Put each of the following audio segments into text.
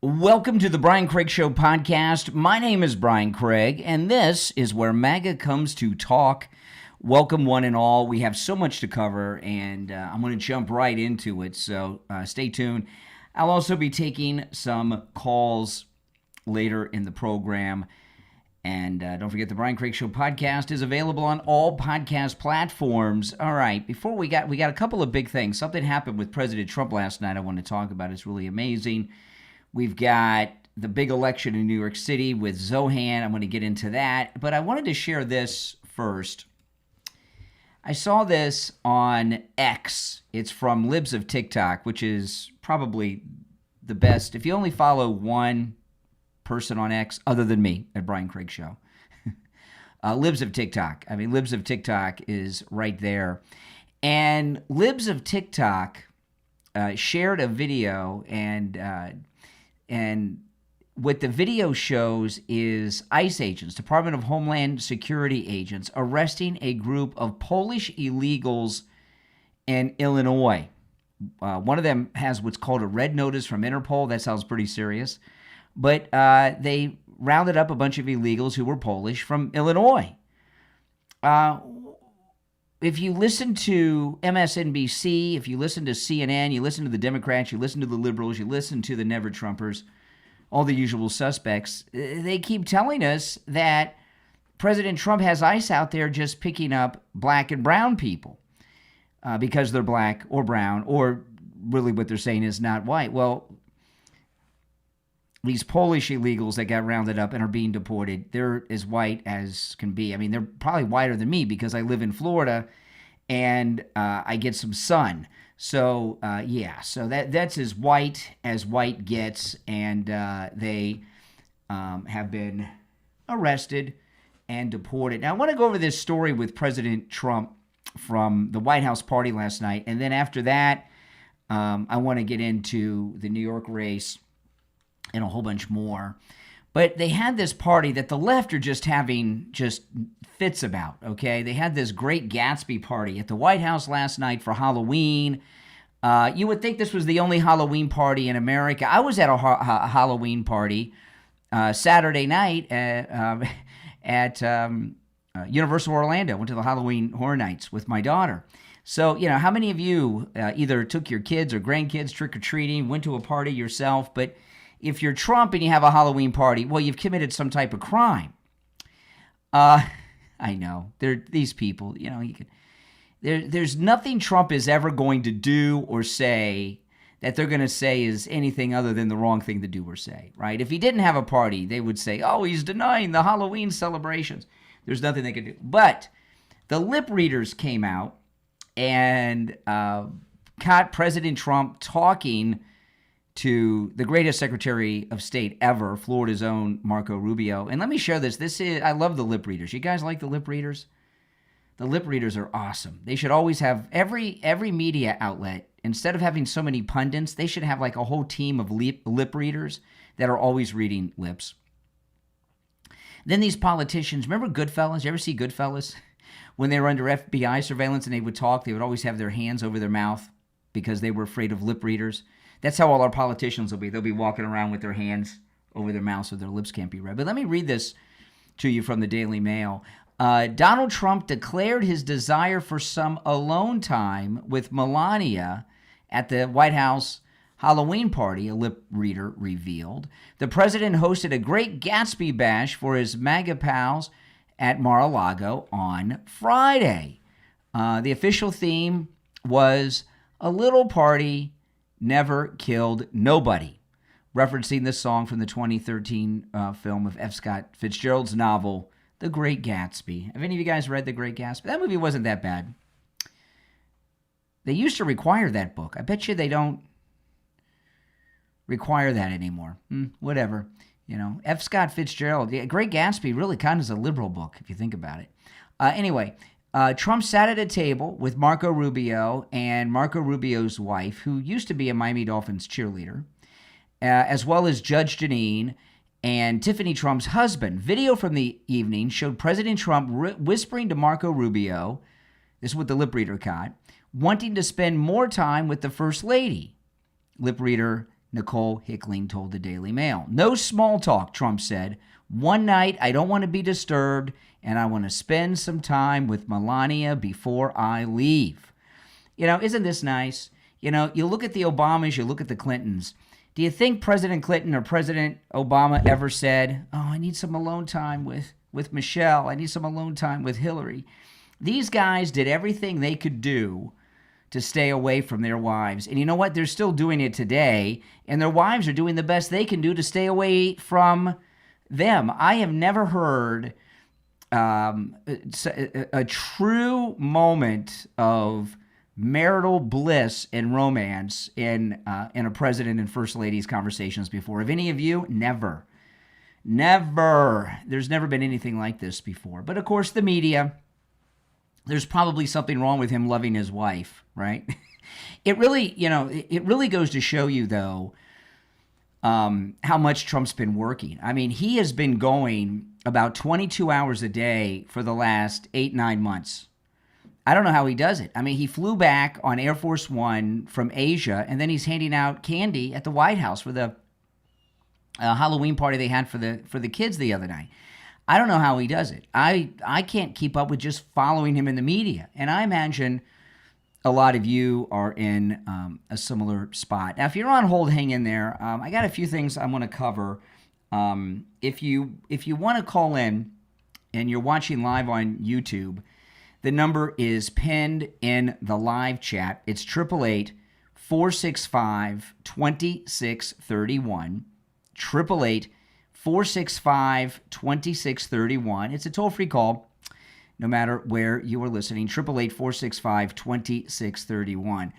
Welcome to the Brian Craig Show podcast. My name is Brian Craig, and this is where MAGA comes to talk. Welcome, one and all. We have so much to cover, and I'm going to jump right into it, so stay tuned. I'll also be taking some calls later in the program. And don't forget, the Brian Craig Show podcast is available on all podcast platforms. All right, before we got a couple of big things. Something happened with President Trump last night I want to talk about. It's really amazing. We've got the big election in New York City with Zohan. I'm going to get into that. But I wanted to share this first. I saw this on X. It's from Libs of TikTok, which is probably the best. If you only follow one person on X other than me at Brian Craig Show. Libs of TikTok. I mean, Libs of TikTok is right there. And Libs of TikTok shared a video, and what the video shows is ICE agents, Department of Homeland Security agents, arresting a group of Polish illegals in Illinois. One of them has what's called a red notice from Interpol. That sounds pretty serious. But they rounded up a bunch of illegals who were Polish from Illinois. If you listen to MSNBC, if you listen to CNN, you listen to the Democrats, you listen to the liberals, you listen to the Never-Trumpers, all the usual suspects, they keep telling us that President Trump has ICE out there just picking up black and brown people because they're black or brown, or really what they're saying is not white. Well, these Polish illegals that got rounded up and are being deported, they're as white as can be. I mean, they're probably whiter than me because I live in Florida and I get some sun. So, so that's as white gets, and they have been arrested and deported. Now, I want to go over this story with President Trump from the White House party last night, and then after that, I want to get into the New York race and a whole bunch more. But they had this party that the left are just having fits about, okay? They had this Great Gatsby party at the White House last night for Halloween. You would think this was the only Halloween party in America. I was at a Halloween party Saturday night at Universal Orlando. Went to the Halloween Horror Nights with my daughter. So, how many of you either took your kids or grandkids trick-or-treating, went to a party yourself, but if you're Trump and you have a Halloween party, well, you've committed some type of crime. I know. These people, there's nothing Trump is ever going to do or say that they're going to say is anything other than the wrong thing to do or say, right? If he didn't have a party, they would say, oh, he's denying the Halloween celebrations. There's nothing they could do. But the lip readers came out and caught President Trump talking to the greatest Secretary of State ever, Florida's own Marco Rubio. And let me share this. I love the lip readers. You guys like the lip readers? The lip readers are awesome. They should always have every media outlet, instead of having so many pundits, they should have like a whole team of lip readers that are always reading lips. Then these politicians, remember Goodfellas? You ever see Goodfellas? When they were under FBI surveillance and they would talk, they would always have their hands over their mouth because they were afraid of lip readers. That's how all our politicians will be. They'll be walking around with their hands over their mouth so their lips can't be read. But let me read this to you from the Daily Mail. Donald Trump declared his desire for some alone time with Melania at the White House Halloween party, a lip reader revealed. The president hosted a Great Gatsby bash for his MAGA pals at Mar-a-Lago on Friday. The official theme was a little party never killed nobody, referencing the song from the 2013 film of F. Scott Fitzgerald's novel, The Great Gatsby. Have any of you guys read The Great Gatsby? That movie wasn't that bad. They used to require that book. I bet you they don't require that anymore. Whatever. F. Scott Fitzgerald. The Great Gatsby really kind of is a liberal book, if you think about it. Anyway, Trump sat at a table with Marco Rubio and Marco Rubio's wife, who used to be a Miami Dolphins cheerleader, as well as Judge Jeanine and Tiffany Trump's husband. Video from the evening showed President Trump whispering to Marco Rubio, this is what the lip reader caught, wanting to spend more time with the First Lady. Lip reader Nicole Hickling told the Daily Mail. No small talk, Trump said. One night, I don't want to be disturbed, and I want to spend some time with Melania before I leave. Isn't this nice? You look at the Obamas, you look at the Clintons. Do you think President Clinton or President Obama ever said, I need some alone time with Michelle. I need some alone time with Hillary. These guys did everything they could do to stay away from their wives. And you know what? They're still doing it today, and their wives are doing the best they can do to stay away from them. I have never heard a true moment of marital bliss and romance in a president and first lady's conversations before. Have any of you? Never. There's never been anything like this before. But of course, the media, there's probably something wrong with him loving his wife, right? It really goes to show you, though, how much Trump's been working. I mean, he has been going about 22 hours a day for the last 8-9 months. I don't know how he does it. I mean, he flew back on Air Force One from Asia, and then he's handing out candy at the White House for the Halloween party they had for the kids the other night. I don't know how he does it. I can't keep up with just following him in the media. And I imagine a lot of you are in a similar spot. Now, if you're on hold, hang in there. I got a few things I want to cover. If you want to call in and you're watching live on YouTube, the number is pinned in the live chat. It's 888-465-2631. 888-465-2631. It's a toll-free call, no matter where you are listening. 888-465-2631.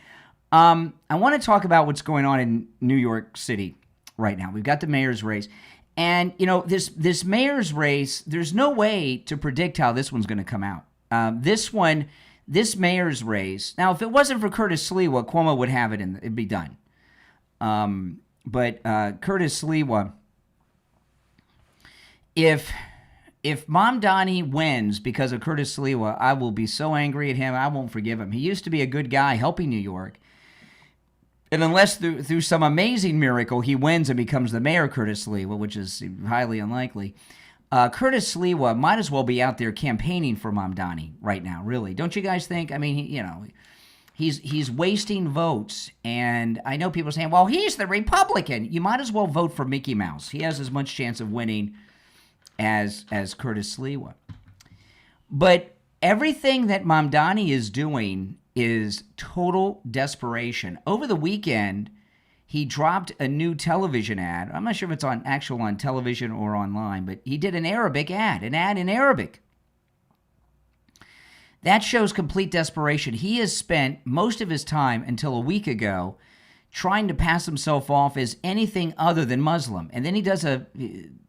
I want to talk about what's going on in New York City right now. We've got the mayor's race. And, this mayor's race, there's no way to predict how this one's going to come out. This mayor's race, now, if it wasn't for Curtis Sliwa, Cuomo would have it and it'd be done. But Curtis Sliwa, if Mamdani wins because of Curtis Sliwa, I will be so angry at him. I won't forgive him. He used to be a good guy helping New York. And unless through some amazing miracle he wins and becomes the mayor, Curtis Sliwa, which is highly unlikely, Curtis Sliwa might as well be out there campaigning for Mamdani right now, really. Don't you guys think? I mean, he's wasting votes. And I know people are saying, well, he's the Republican. You might as well vote for Mickey Mouse. He has as much chance of winning as Curtis Sliwa. But everything that Mamdani is doing is total desperation. Over the weekend, he dropped a new television ad. I'm not sure if it's on television or online, but he did an ad in Arabic. That shows complete desperation. He has spent most of his time until a week ago trying to pass himself off as anything other than Muslim. And then he does an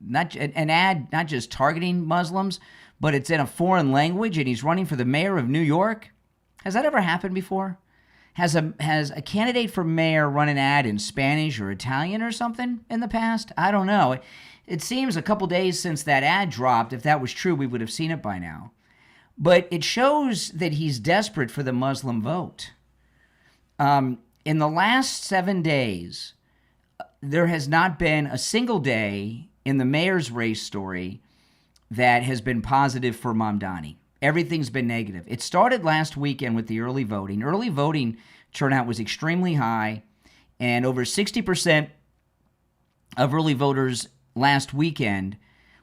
ad not just targeting Muslims, but it's in a foreign language, and he's running for the mayor of New York. Has that ever happened before? Has a candidate for mayor run an ad in Spanish or Italian or something in the past? I don't know. It seems a couple days since that ad dropped. If that was true, we would have seen it by now. But it shows that he's desperate for the Muslim vote. In the last 7 days, there has not been a single day in the mayor's race story that has been positive for Mamdani. Everything's been negative. It started last weekend with the early voting. Early voting turnout was extremely high, and over 60% of early voters last weekend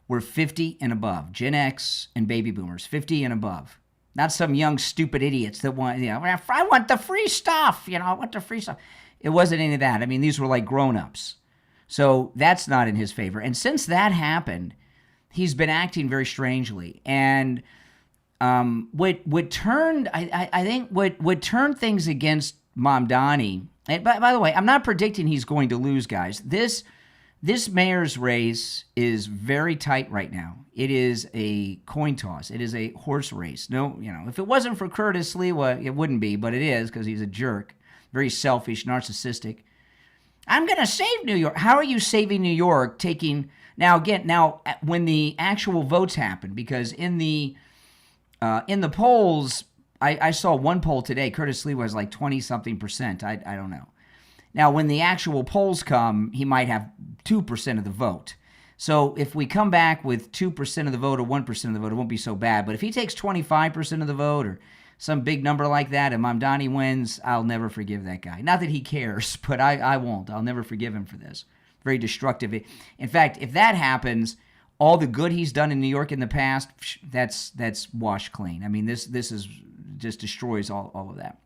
were 50 and above. Gen X and baby boomers, 50 and above. Not some young, stupid idiots that want, I want the free stuff, I want the free stuff. It wasn't any of that. I mean, these were like grown-ups. So that's not in his favor. And since that happened, he's been acting very strangely. And what turned things against Mamdani, and by the way, I'm not predicting he's going to lose, guys. This mayor's race is very tight right now. It is a coin toss. It is a horse race. No, if it wasn't for Curtis Sliwa, it wouldn't be, but it is because he's a jerk, very selfish, narcissistic. I'm going to save New York. How are you saving New York taking now when the actual votes happen? Because in the polls, I saw one poll today. Curtis Sliwa was like 20-something%. I don't know. Now, when the actual polls come, he might have 2% of the vote. So if we come back with 2% of the vote or 1% of the vote, it won't be so bad. But if he takes 25% of the vote or some big number like that and Mamdani wins, I'll never forgive that guy. Not that he cares, but I won't. I'll never forgive him for this. Very destructive. In fact, if that happens, all the good he's done in New York in the past, that's washed clean. I mean, this is just destroys all of that.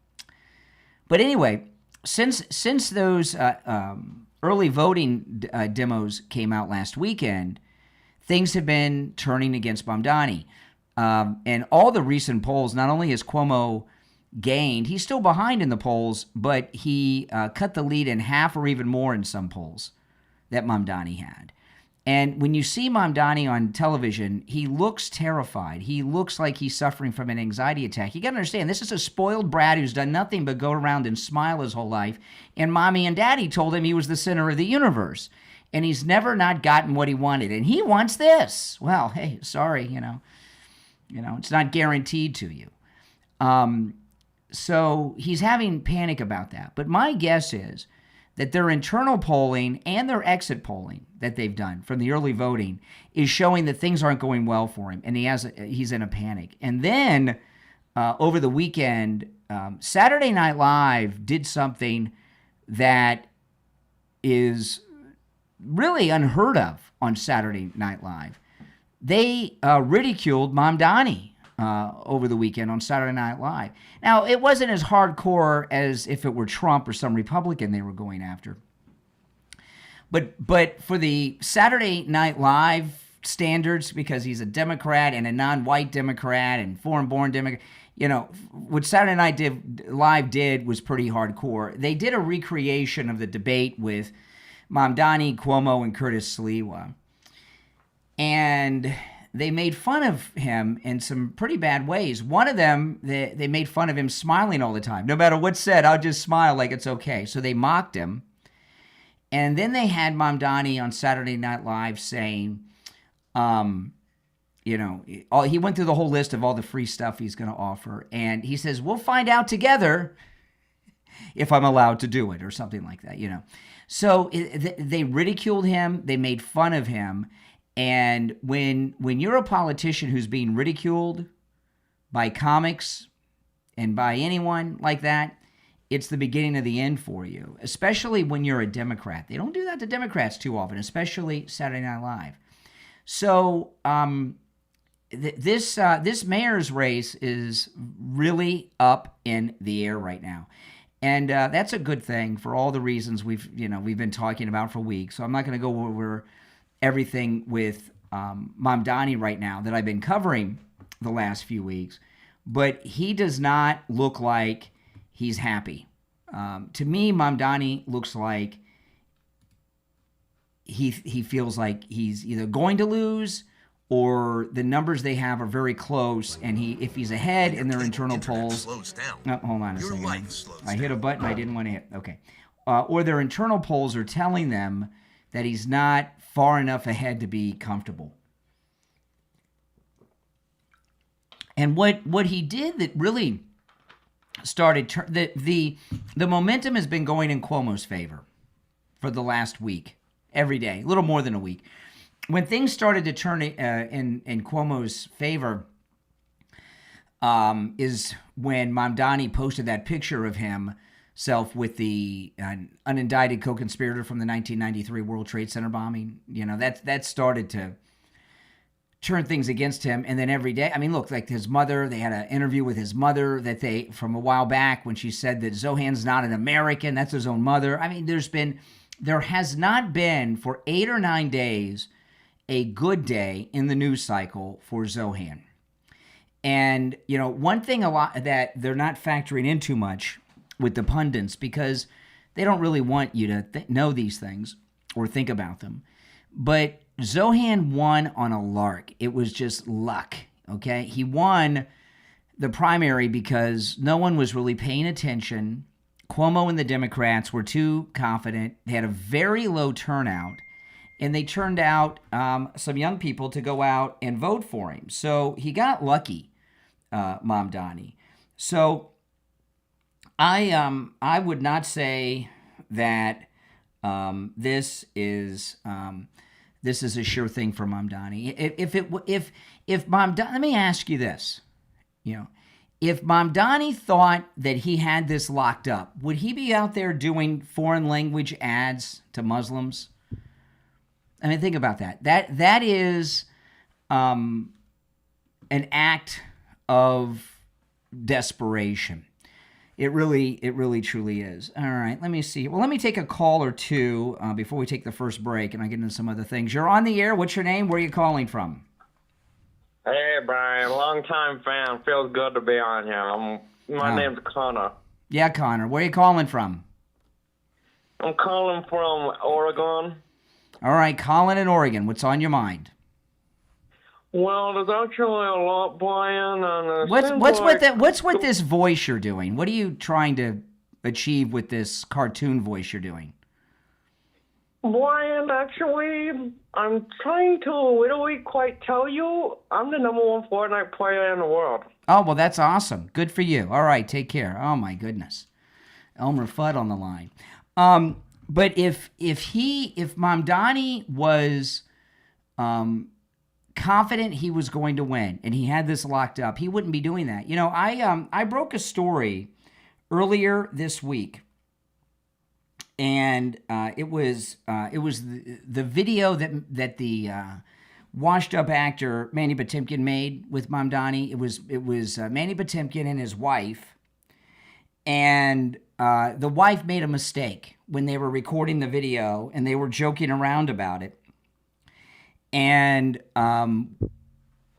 But anyway, since those early voting demos came out last weekend, things have been turning against Mamdani. And all the recent polls, not only has Cuomo gained, he's still behind in the polls, but he cut the lead in half or even more in some polls that Mamdani had. And when you see Mamdani on television, he looks terrified. He looks like he's suffering from an anxiety attack. You got to understand, this is a spoiled brat who's done nothing but go around and smile his whole life. And mommy and daddy told him he was the center of the universe. And he's never not gotten what he wanted. And he wants this. Well, hey, sorry, it's not guaranteed to you. So he's having panic about that. But my guess is that their internal polling and their exit polling that they've done from the early voting is showing that things aren't going well for him, and he's in a panic. And then over the weekend, Saturday Night Live did something that is really unheard of on Saturday Night Live. They ridiculed Mamdani over the weekend on Saturday Night Live. Now, it wasn't as hardcore as if it were Trump or some Republican they were going after. But for the Saturday Night Live standards, because he's a Democrat and a non-white Democrat and foreign-born Democrat, what Saturday Night Live did was pretty hardcore. They did a recreation of the debate with Mamdani, Cuomo, and Curtis Sliwa. And they made fun of him in some pretty bad ways. One of them, they made fun of him smiling all the time. No matter what's said, I'll just smile like it's okay. So they mocked him. And then they had Mamdani on Saturday Night Live saying, he went through the whole list of all the free stuff he's going to offer. And he says, we'll find out together if I'm allowed to do it or something like that, So they ridiculed him. They made fun of him. And when you're a politician who's being ridiculed by comics and by anyone like that, it's the beginning of the end for you, especially when you're a Democrat. They don't do that to Democrats too often, especially Saturday Night Live. So this mayor's race is really up in the air right now. And that's a good thing for all the reasons we've been talking about for weeks. So I'm not going to go over everything with Mamdani right now that I've been covering the last few weeks, but he does not look like he's happy. To me, Mamdani looks like he feels like he's either going to lose or the numbers they have are very close, and if he's ahead in their internal polls, hold on a second. I hit a button I didn't want to hit. Okay, or their internal polls are telling them that he's not far enough ahead to be comfortable. And what he did that really started the momentum has been going in Cuomo's favor for the last week, every day, a little more than a week. When things started to turn in Cuomo's favor, is when Mamdani posted that picture of himself with the unindicted co-conspirator from the 1993 World Trade Center bombing. That started to turn things against him. And then every day, look, like his mother, they had an interview with his mother from a while back when she said that Zohan's not an American. That's his own mother. There has not been for 8 or 9 days a good day in the news cycle for Zohan. And, one thing a lot that they're not factoring in too much with the pundits, because they don't really want you to know these things or think about them. But Zohan won on a lark. It was just luck, okay? He won the primary because no one was really paying attention. Cuomo and the Democrats were too confident. They had a very low turnout, and they turned out some young people to go out and vote for him. So he got lucky, Mamdani. So I would not say that this is a sure thing for Mamdani. If Mamdani, let me ask you this, if Mamdani thought that he had this locked up, would he be out there doing foreign language ads to Muslims? I mean, think about that. That is an act of desperation. It really truly is. All right, let me see. Well, let me take a call or two before we take the first break, and I get into some other things. You're on the air. What's your name? Where are you calling from? Hey, Brian. Long-time fan. Feels good to be on here. My name's Connor. Yeah, Connor. Where are you calling from? I'm calling from Oregon. All right, Colin in Oregon. What's on your mind? Well, there's actually a lot, Brian. And what's with this voice you're doing? What are you trying to achieve with this cartoon voice you're doing? Brian, actually, I'm trying to literally quite tell you I'm the #1 Fortnite player in the world. Oh, well, that's awesome. Good for you. All right, take care. Oh, my goodness. Elmer Fudd on the line. But if Mamdani was confident he was going to win and he had this locked up, he wouldn't be doing that. I broke a story earlier this week, and it was the video that the washed up actor Mandy Patinkin made with Mamdani. It was Mandy Patinkin and his wife, and the wife made a mistake when they were recording the video, and they were joking around about it. And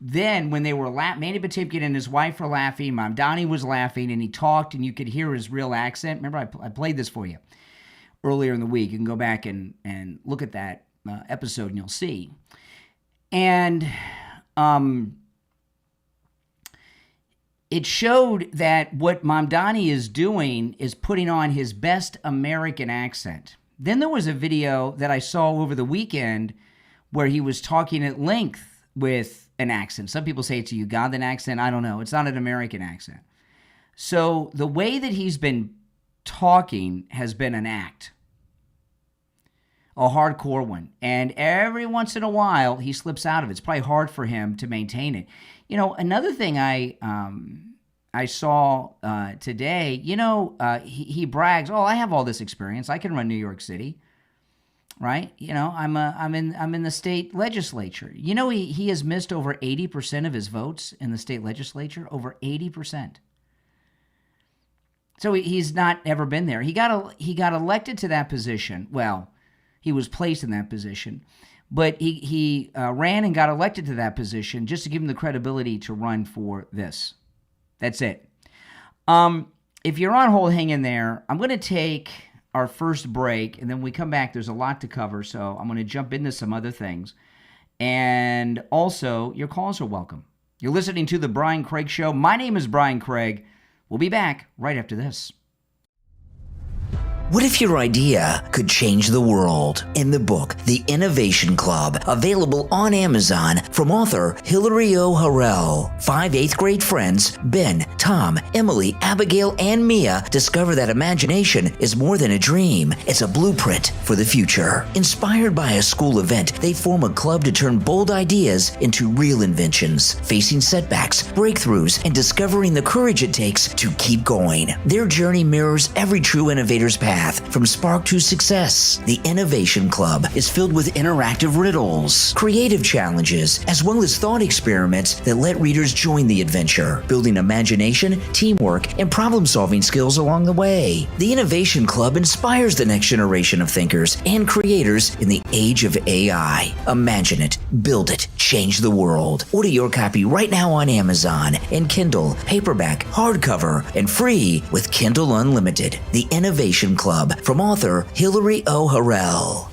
then when they were Mandy Patinkin and his wife were laughing, Mamdani was laughing, and he talked, and you could hear his real accent. Remember, I played this for you earlier in the week. You can go back and look at that episode, and you'll see. And it showed that what Mamdani is doing is putting on his best American accent. Then there was a video that I saw over the weekend where he was talking at length with an accent. Some people say it's a Ugandan accent. I don't know. It's not an American accent. So the way that he's been talking has been an act, a hardcore one. And every once in a while, he slips out of it. It's probably hard for him to maintain it. Another thing I saw today, he brags, "Oh, I have all this experience. I can run New York City." Right? I'm in the state legislature. He has missed over 80% of his votes in the state legislature, over 80%. So he's not ever been there. He got elected to that position. Well, he was placed in that position, but he ran and got elected to that position just to give him the credibility to run for this. That's it. If you're on hold, hang in there. I'm going to take our first break, and then when we come back, there's a lot to cover, so I'm going to jump into some other things. And also, your calls are welcome. You're listening to The Brian Craig Show. My name is Brian Craig. We'll be back right after this. What if your idea could change the world? In the book, The Innovation Club, available on Amazon from author Hillary O. Harrell, 5 8th grade friends, Ben, Tom, Emily, Abigail, and Mia, discover that imagination is more than a dream. It's a blueprint for the future. Inspired by a school event, they form a club to turn bold ideas into real inventions, facing setbacks, breakthroughs, and discovering the courage it takes to keep going. Their journey mirrors every true innovator's path, from spark to success. The Innovation Club is filled with interactive riddles, creative challenges, as well as thought experiments that let readers join the adventure, building imagination, teamwork, and problem-solving skills along the way. The Innovation Club inspires the next generation of thinkers and creators in the age of AI. Imagine it, build it, change the world. Order your copy right now on Amazon in Kindle, paperback, hardcover, and free with Kindle Unlimited. The Innovation Club from author Hillary O. Harrell.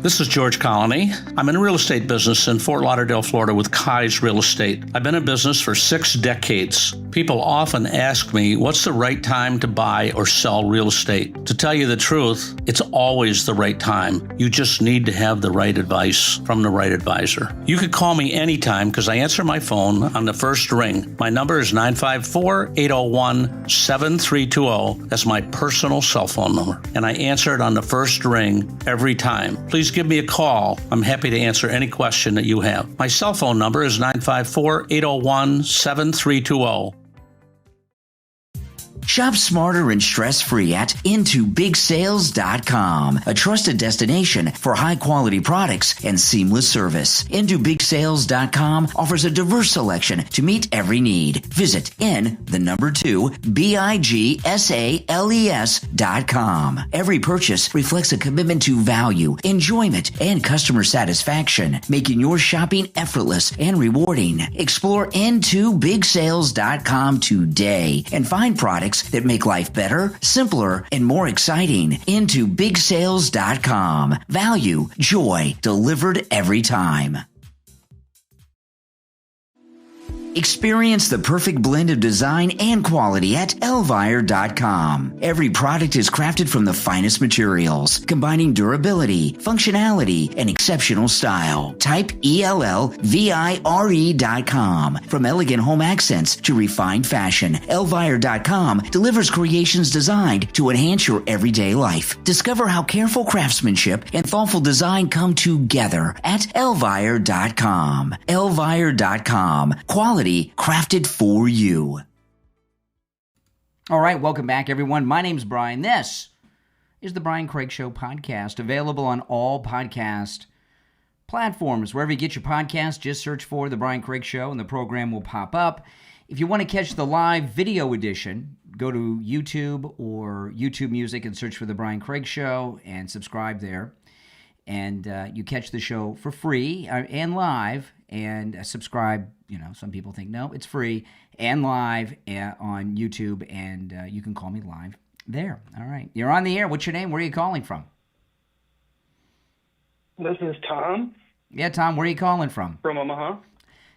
This is George Colony. I'm in the real estate business in Fort Lauderdale, Florida with Kai's Real Estate. I've been in business for 6 decades. People often ask me, what's the right time to buy or sell real estate? To tell you the truth, it's always the right time. You just need to have the right advice from the right advisor. You could call me anytime because I answer my phone on the first ring. My number is 954-801-7320. That's my personal cell phone number. And I answer it on the first ring every time. Please give me a call. I'm happy to answer any question that you have. My cell phone number is 954-801-7320. Shop smarter and stress-free at IntoBigSales.com, a trusted destination for high-quality products and seamless service. IntoBigSales.com offers a diverse selection to meet every need. Visit BIGSALES.com. Every purchase reflects a commitment to value, enjoyment, and customer satisfaction, making your shopping effortless and rewarding. Explore IntoBigSales.com today and find products that make life better, simpler, and more exciting. IntoBigSales.com. Value, joy, delivered every time. Experience the perfect blend of design and quality at Elvire.com. Every product is crafted from the finest materials, combining durability, functionality, and exceptional style. Type ELLVIRE.com. From elegant home accents to refined fashion, Elvire.com delivers creations designed to enhance your everyday life. Discover how careful craftsmanship and thoughtful design come together at Elvire.com. Elvire.com. Quality crafted for you. All right, welcome back, everyone. My name's Brian. This is the Brian Craig Show podcast, available on all podcast platforms. Wherever you get your podcast, just search for the Brian Craig Show, and the program will pop up. If you want to catch the live video edition, go to YouTube or YouTube Music and search for the Brian Craig Show and subscribe there. And you catch the show for free and live, and subscribe. You know, some people think, no, it's free and live on YouTube, and you can call me live there. All right. You're on the air. What's your name? Where are you calling from? This is Tom. Yeah, Tom, where are you calling from? From Omaha.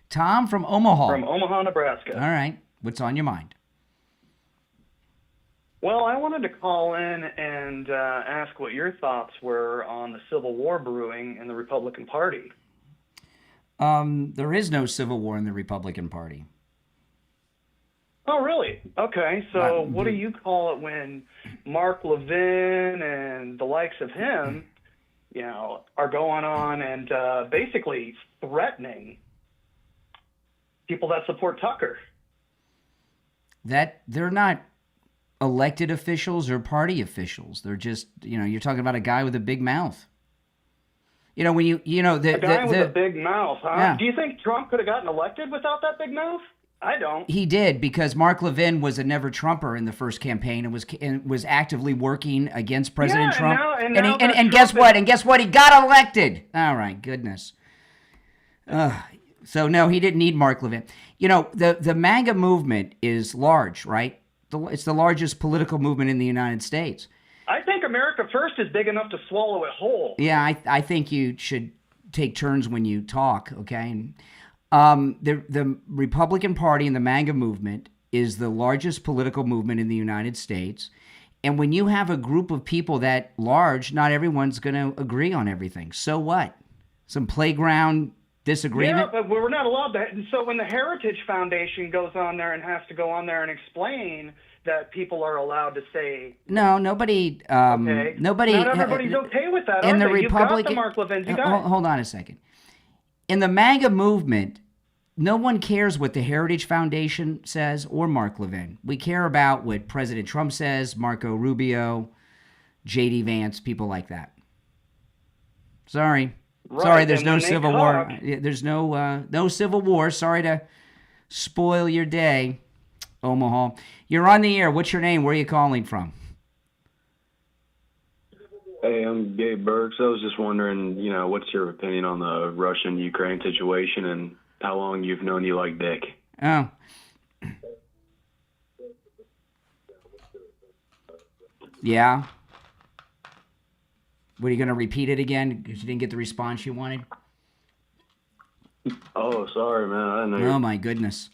Tom from Omaha. From Omaha, Nebraska. All right. What's on your mind? Well, I wanted to call in and ask what your thoughts were on the Civil War brewing in the Republican Party. There is no civil war in the Republican Party. Oh, really? Okay. So what do you call it when Mark Levin and the likes of him, you know, are going on and basically threatening people that support Tucker? That they're not elected officials or party officials. They're just, you know, you're talking about a guy with a big mouth. You know, when the guy with a big mouth, huh? Yeah. Do you think Trump could have gotten elected without that big mouth? I don't. He did, because Mark Levin was a never Trumper in the first campaign and was actively working against President Trump. And guess what? And guess what? He got elected. All right, goodness. So no, he didn't need Mark Levin. You know, the MAGA movement is large, right? It's the largest political movement in the United States. I think America First is big enough to swallow it whole. Yeah, I think you should take turns when you talk, okay? The Republican Party and the MAGA movement is the largest political movement in the United States. And when you have a group of people that large, not everyone's going to agree on everything. So what? Some playground disagreement? Yeah, but we're not allowed that. And so when the Heritage Foundation goes on there and has to go on there and explain that people are allowed to say... No, nobody... okay. Nobody... Not everybody's okay with that, in are the they? Republican, You've got the Mark Levins, you got hold on a second. In the MAGA movement, no one cares what the Heritage Foundation says or Mark Levin. We care about what President Trump says, Marco Rubio, J.D. Vance, people like that. Sorry. Right. Sorry, there's And no when they civil talk- war. There's no civil war. Sorry to spoil your day, Omaha. You're on the air. What's your name? Where are you calling from? Hey, I'm Gabe Burks. I was just wondering, you know, what's your opinion on the Russian-Ukraine situation and how long you've known you like Dick? Oh. Yeah. What, are you going to repeat it again because you didn't get the response you wanted? Oh, sorry, man. I didn't know. Oh my goodness!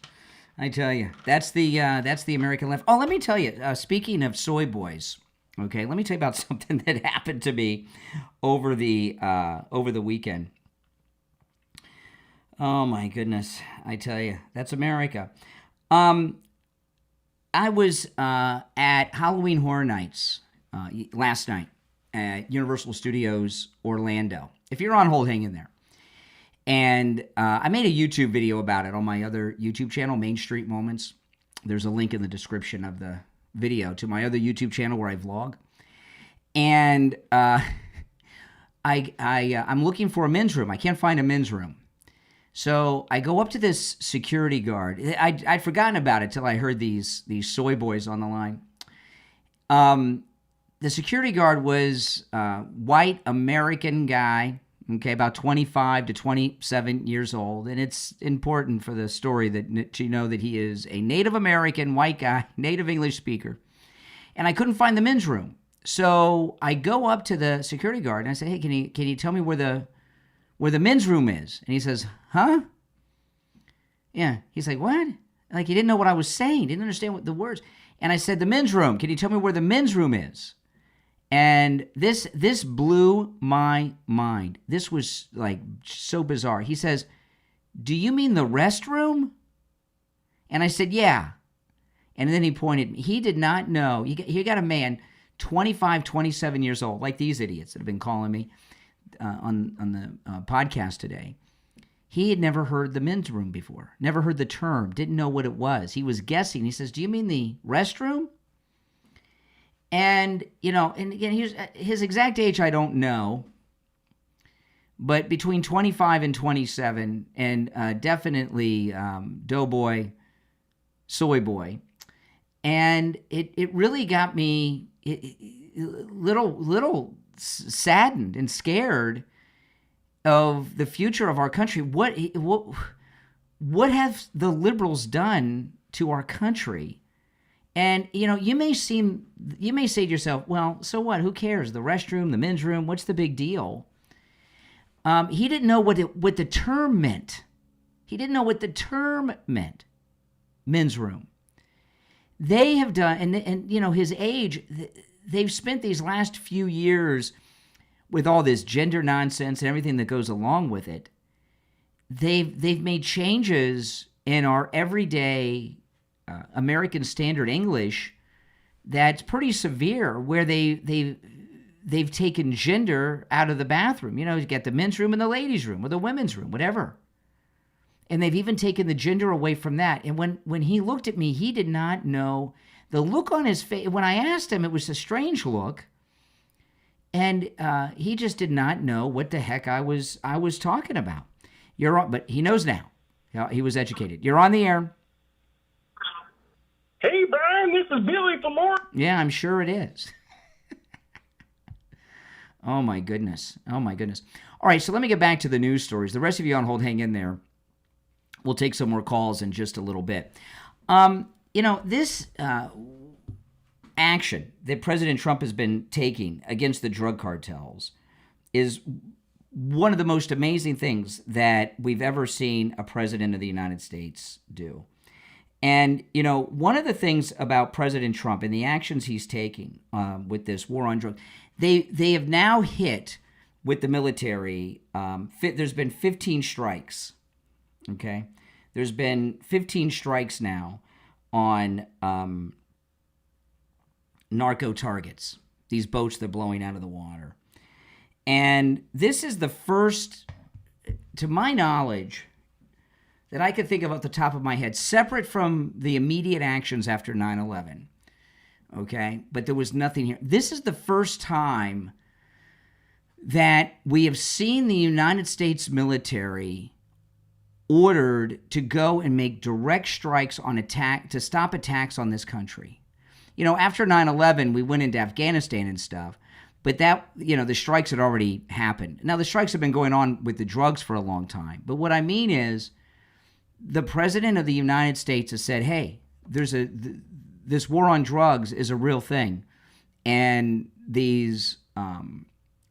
I tell you, that's the American left. Oh, let me tell you. Speaking of soy boys, okay, let me tell you about something that happened to me over the weekend. Oh my goodness! I tell you, that's America. I was at Halloween Horror Nights last night at Universal Studios Orlando. If you're on hold, hang in there. And I made a YouTube video about it on my other YouTube channel, Main Street Moments. There's a link in the description of the video to my other YouTube channel where I vlog. And I'm looking for a men's room. I can't find a men's room. So I go up to this security guard. I'd forgotten about it till I heard these soy boys on the line. The security guard was a white American guy, okay, about 25 to 27 years old. And it's important for the story to know that he is a Native American white guy, native English speaker. And I couldn't find the men's room. So I go up to the security guard and I say, hey, can you tell me where the men's room is? And he says, huh? Yeah. He's like, what? Like he didn't know what I was saying. Didn't understand what the words. And I said, the men's room. Can you tell me where the men's room is? And this blew my mind. This was like so bizarre. He says, do you mean the restroom? And I said, yeah. And then he pointed. He did not know. You got a man, 25, 27 years old, like these idiots that have been calling me on the podcast today. He had never heard the men's room before, never heard the term, didn't know what it was. He was guessing. He says, do you mean the restroom? And, and again, his exact age I don't know, but between 25 and 27, and definitely doughboy, soy boy. And it really got me little saddened and scared of the future of our country. What have the liberals done to our country? And, you may say to yourself, well, so what? Who cares? The restroom, the men's room, what's the big deal? He didn't know what the term meant. He didn't know what the term meant, men's room. They have done, and his age, they've spent these last few years with all this gender nonsense and everything that goes along with it. They've made changes in our everyday American Standard English that's pretty severe, where they've taken gender out of the bathroom. You get the men's room and the ladies' room or the women's room, whatever. And they've even taken the gender away from that. And when he looked at me, he did not know. The look on his face, when I asked him, it was a strange look. And he just did not know what the heck I was talking about. You're on, but he knows now. He was educated. You're on the air. Hey, Brian, this is Billy from Oregon. Yeah, I'm sure it is. Oh, my goodness. All right, so let me get back to the news stories. The rest of you on hold, hang in there. We'll take some more calls in just a little bit. This action that President Trump has been taking against the drug cartels is one of the most amazing things that we've ever seen a president of the United States do. And, one of the things about President Trump and the actions he's taking with this war on drugs, they have now hit with the military. There's been 15 strikes, okay? There's been 15 strikes now on narco targets, these boats they're blowing out of the water. And this is the first, to my knowledge, that I could think of off the top of my head, separate from the immediate actions after 9/11, okay? But there was nothing here. This is the first time that we have seen the United States military ordered to go and make direct strikes to stop attacks on this country. After 9/11, we went into Afghanistan and stuff, but that, the strikes had already happened. Now, the strikes have been going on with the drugs for a long time. But what I mean is, the president of the United States has said, hey, this war on drugs is a real thing. And these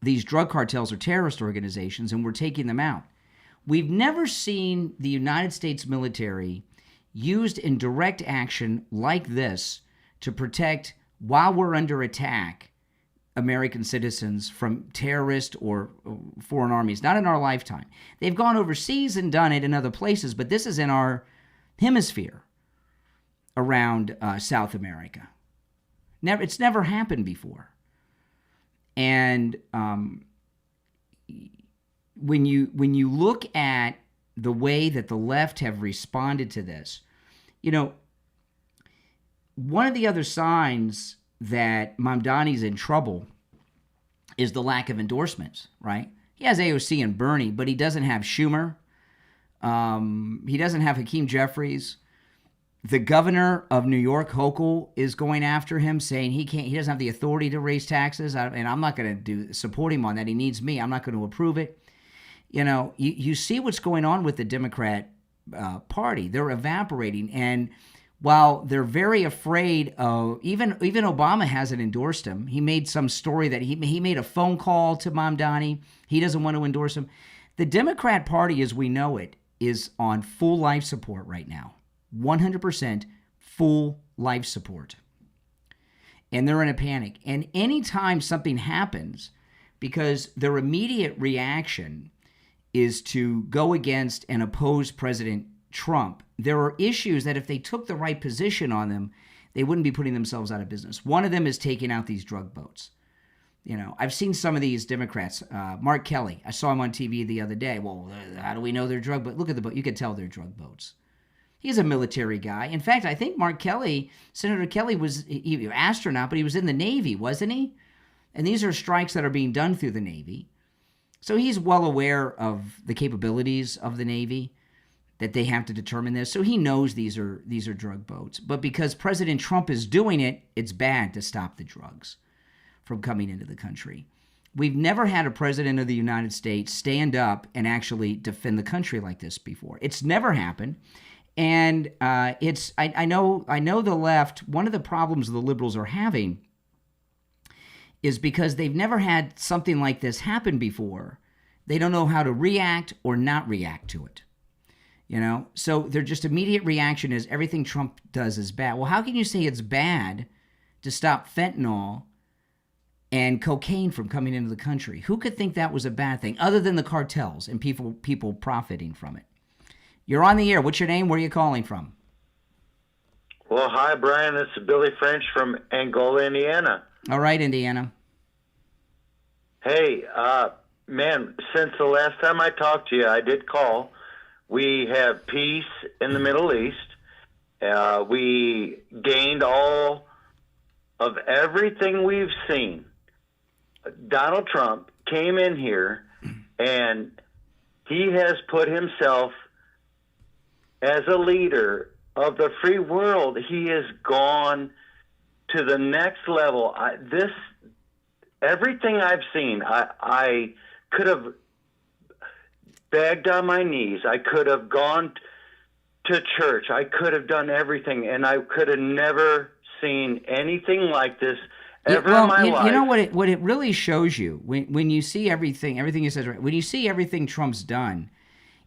these drug cartels are terrorist organizations and we're taking them out. We've never seen the United States military used in direct action like this to protect, while we're under attack, American citizens from terrorist or foreign armies. Not in our lifetime. They've gone overseas and done it in other places, but this is in our hemisphere around South America. It's never happened before. And when you look at the way that the left have responded to this, one of the other signs that Mamdani's in trouble is the lack of endorsements, right? He has AOC and Bernie, but he doesn't have Schumer. He doesn't have Hakeem Jeffries. The governor of New York, Hochul, is going after him, saying he doesn't have the authority to raise taxes, and I'm not going to support him on that. He needs me. I'm not going to approve it. You see what's going on with the Democrat Party. They're evaporating, and while they're very afraid of, even Obama hasn't endorsed him. He made some story that he made a phone call to Mamdani. He doesn't want to endorse him. The Democrat Party, as we know it, is on full life support right now. 100% full life support. And they're in a panic. And anytime something happens, because their immediate reaction is to go against and oppose President Trump, there are issues that if they took the right position on them, they wouldn't be putting themselves out of business. One of them is taking out these drug boats. I've seen some of these Democrats. Mark Kelly, I saw him on TV the other day. Well, how do we know they're drug boats? Look at the boat. You can tell they're drug boats. He's a military guy. In fact, I think Senator Kelly was an astronaut, but he was in the Navy, wasn't he? And these are strikes that are being done through the Navy. So he's well aware of the capabilities of the Navy, that they have to determine this. So he knows these are drug boats. But because President Trump is doing it, it's bad to stop the drugs from coming into the country. We've never had a president of the United States stand up and actually defend the country like this before. It's never happened. And I know the left, one of the problems the liberals are having is because they've never had something like this happen before. They don't know how to react or not react to it. So their just immediate reaction is everything Trump does is bad. Well, how can you say it's bad to stop fentanyl and cocaine from coming into the country? Who could think that was a bad thing other than the cartels and people profiting from it? You're on the air. What's your name? Where are you calling from? Well, hi, Brian. This is Billy French from Angola, Indiana. All right, Indiana. Hey, man, since the last time I talked to you, I did call. We have peace in the Middle East. We gained all of everything we've seen. Donald Trump came in here, and he has put himself as a leader of the free world. He has gone to the next level. Everything I've seen, I could have begged on my knees. I could have gone to church. I could have done everything, and I could have never seen anything like this ever in my life. You know what it really shows you when you see everything you said, right? When you see everything Trump's done,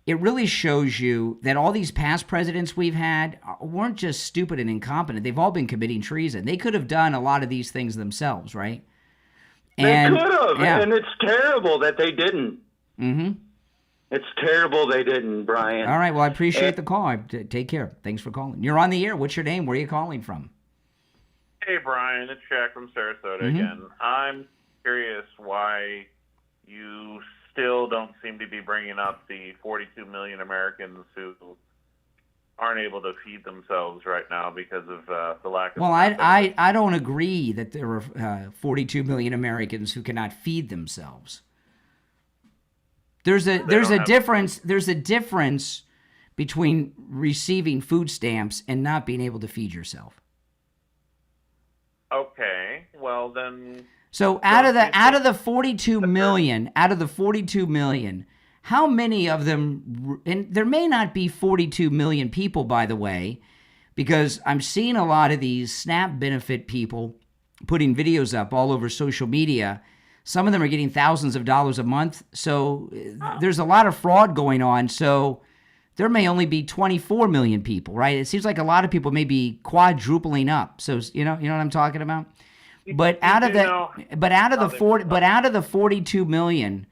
it really shows you that all these past presidents we've had weren't just stupid and incompetent. They've all been committing treason. They could have done a lot of these things themselves, right? They could have, and it's terrible that they didn't. Mm-hmm. It's terrible they didn't, Brian. All right, well, I appreciate the call. Take care. Thanks for calling. You're on the air. What's your name? Where are you calling from? Hey, Brian. It's Jack from Sarasota again. I'm curious why you still don't seem to be bringing up the 42 million Americans who aren't able to feed themselves right now because of the lack of... Well, I don't agree that there are 42 million Americans who cannot feed themselves. There's a difference between receiving food stamps and not being able to feed yourself. Okay, well then. So out of the 42 million, how many of them? And there may not be 42 million people, by the way, because I'm seeing a lot of these SNAP benefit people putting videos up all over social media Some of them are getting thousands of dollars a month. So there's a lot of fraud going on. So there may only be 24 million people, right? It seems like a lot of people may be quadrupling up. So you know what I'm talking about. But out of the 42 million,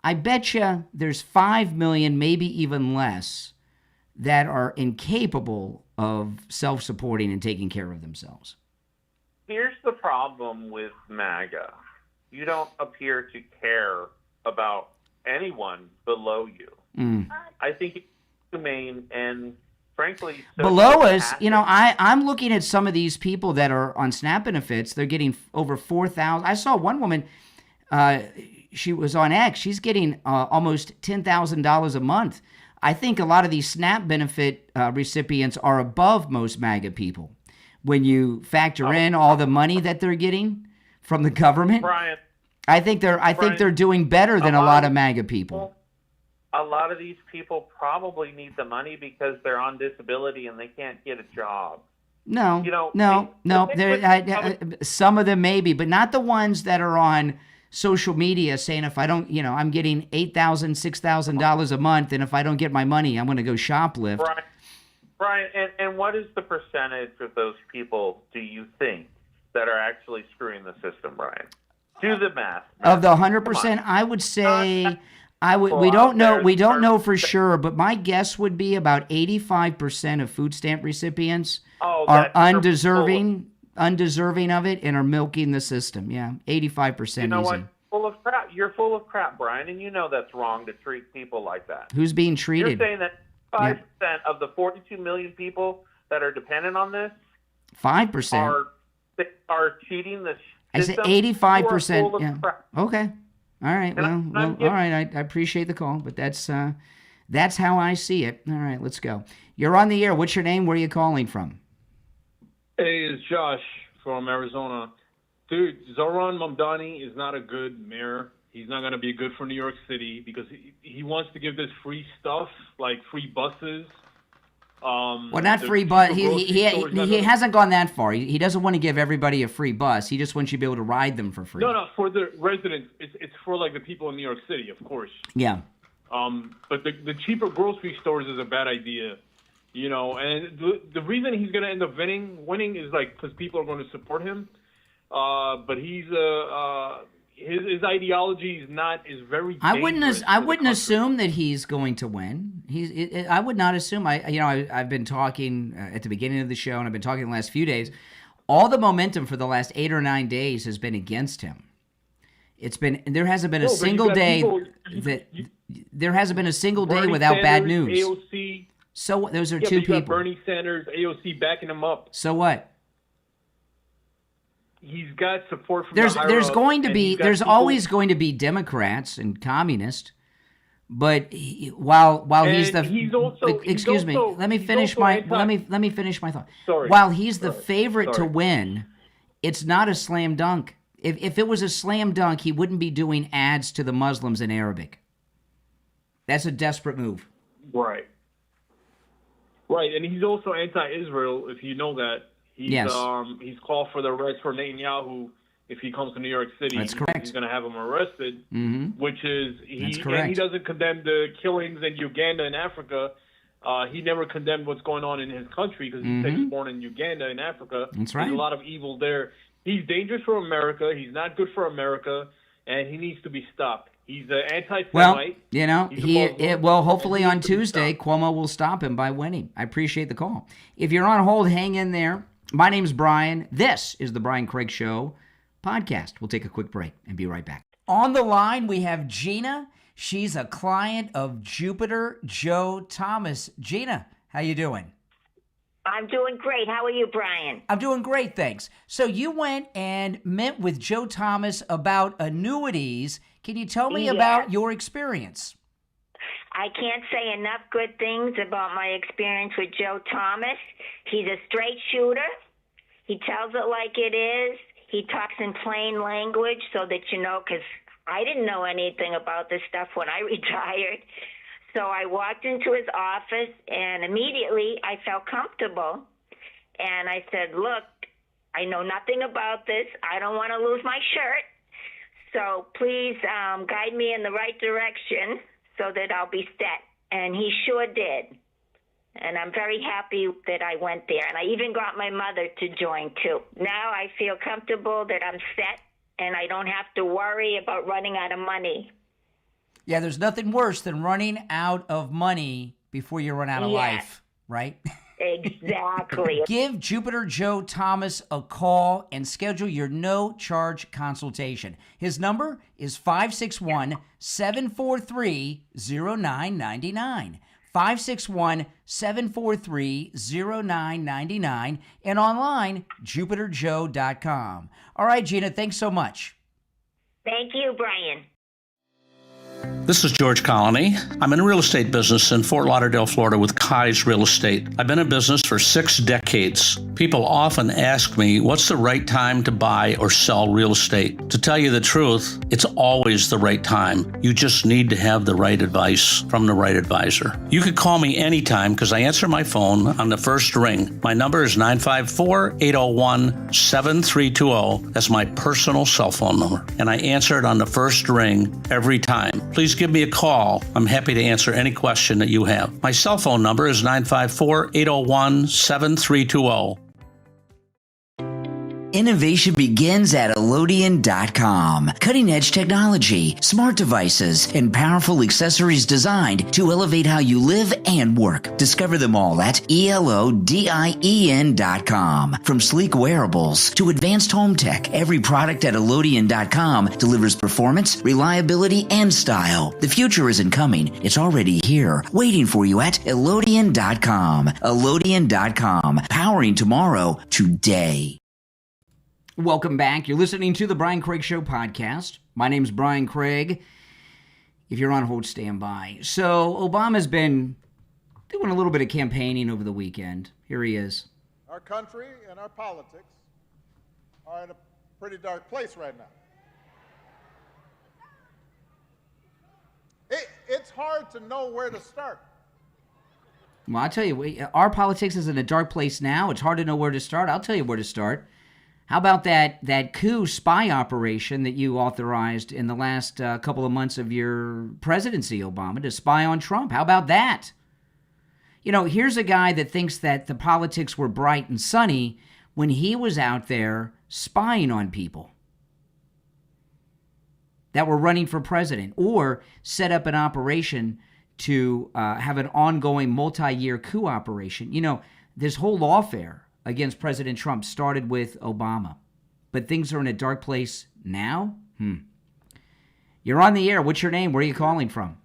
I bet you there's 5 million, maybe even less, that are incapable of self-supporting and taking care of themselves. Here's the problem with MAGA. You don't appear to care about anyone below you. I think it's humane and, frankly, below us, I'm looking at some of these people that are on SNAP benefits. They're getting over $4,000. I saw one woman, she was on X. She's getting almost $10,000 a month. I think a lot of these SNAP benefit recipients are above most MAGA people. When you factor in all the money that they're getting from the government, Brian, I think they're doing better than a lot of MAGA people. A lot of these people probably need the money because they're on disability and they can't get a job. No. Some of them maybe, but not the ones that are on social media saying, if I don't, I'm getting $8,000, $6,000 a month, and if I don't get my money, I'm going to go shoplift. Brian, and what is the percentage of those people, do you think, that are actually screwing the system, Brian? Do the math. Of the 100%, I would say, we don't know for sure, but my guess would be about 85% of food stamp recipients are undeserving of it and are milking the system. Yeah, 85% You know easy. what? Full of crap. You're full of crap, Brian, and you know that's wrong to treat people like that. Who's being treated? You're saying that 5% of the 42 million people that are dependent on this 5% are cheating the I said system? 85%. Yeah. Crap. Okay. All right. Well, all right. I appreciate the call, but that's how I see it. All right, let's go. You're on the air. What's your name? Where are you calling from? Hey, it's Josh from Arizona. Dude, Zoran Mamdani is not a good mayor. He's not going to be good for New York City because he wants to give this free stuff, like free buses. Well, not free bus. He hasn't gone that far. He doesn't want to give everybody a free bus. He just wants you to be able to ride them for free. No, for the residents. It's for like the people in New York City, of course. Yeah. But the cheaper grocery stores is a bad idea. And the reason he's going to end up winning is like because people are going to support him. But he's his ideology is very dangerous. I wouldn't assume that he's going to win. I would not assume. I've been talking at the beginning of the show, and I've been talking the last few days. All the momentum for the last 8 or 9 days has been against him. There hasn't been a single day without bad news. AOC. So those are two people. Bernie Sanders, AOC backing him up. So what? He's got support from there's always going to be Democrats and communists, but while he's let me finish my thought. Sorry. While he's the favorite to win, it's not a slam dunk. If it was a slam dunk, he wouldn't be doing ads to the Muslims in Arabic. That's a desperate move. Right, and he's also anti-Israel, if you know that. He's called for the arrest for Netanyahu if he comes to New York City. That's correct. He's going to have him arrested, which is That's correct. And he doesn't condemn the killings in Uganda and Africa. He never condemned what's going on in his country because he said he was born in Uganda in Africa. That's right. There's a lot of evil there. He's dangerous for America. He's not good for America, and he needs to be stopped. He's an anti-Semite. Well, hopefully on Tuesday, Cuomo will stop him by winning. I appreciate the call. If you're on hold, hang in there. My name's Brian. This is the Brian Craig Show podcast. We'll take a quick break and be right back. On the line, we have Gina. She's a client of Jupiter Joe Thomas. Gina, how you doing? I'm doing great. How are you, Brian? I'm doing great, thanks. So you went and met with Joe Thomas about annuities. Can you tell me about your experience? I can't say enough good things about my experience with Joe Thomas. He's a straight shooter. He tells it like it is. He talks in plain language so that you know, because I didn't know anything about this stuff when I retired. So I walked into his office, and immediately I felt comfortable. And I said, look, I know nothing about this. I don't want to lose my shirt. So please guide me in the right direction so that I'll be set. And he sure did. And I'm very happy that I went there. And I even got my mother to join, too. Now I feel comfortable that I'm set, and I don't have to worry about running out of money. Yeah, there's nothing worse than running out of money before you run out of life, right? Exactly. Give Jupiter Joe Thomas a call and schedule your no-charge consultation. His number is 561-743-0999. 561-743-0999 and online, jupiterjoe.com. All right, Gina, thanks so much. Thank you, Brian. This is George Colony. I'm in the real estate business in Fort Lauderdale, Florida with Kai's Real Estate. I've been in business for 6 decades. People often ask me, what's the right time to buy or sell real estate? To tell you the truth, it's always the right time. You just need to have the right advice from the right advisor. You could call me anytime because I answer my phone on the first ring. My number is 954-801-7320. That's my personal cell phone number. And I answer it on the first ring every time. Please give me a call. I'm happy to answer any question that you have. My cell phone number is 954-801-7320. Innovation begins at Elodian.com. Cutting-edge technology, smart devices, and powerful accessories designed to elevate how you live and work. Discover them all at Elodien.com. From sleek wearables to advanced home tech, every product at Elodian.com delivers performance, reliability, and style. The future isn't coming. It's already here, waiting for you at Elodian.com. Elodian.com. Powering tomorrow today. Welcome back. You're listening to the Brian Craig Show podcast. My name's Brian Craig. If you're on hold, stand by. So Obama's been doing a little bit of campaigning over the weekend. Here he is. Our country and our politics are in a pretty dark place right now. It's hard to know where to start. Well, I'll tell you, our politics is in a dark place now. It's hard to know where to start. I'll tell you where to start. How about that coup spy operation that you authorized in the last couple of months of your presidency, Obama, to spy on Trump? How about that? You know, here's a guy that thinks that the politics were bright and sunny when he was out there spying on people that were running for president or set up an operation to have an ongoing multi-year coup operation. You know, this whole lawfare against President Trump started with Obama. But things are in a dark place now? You're on the air. What's your name? Where are you calling from?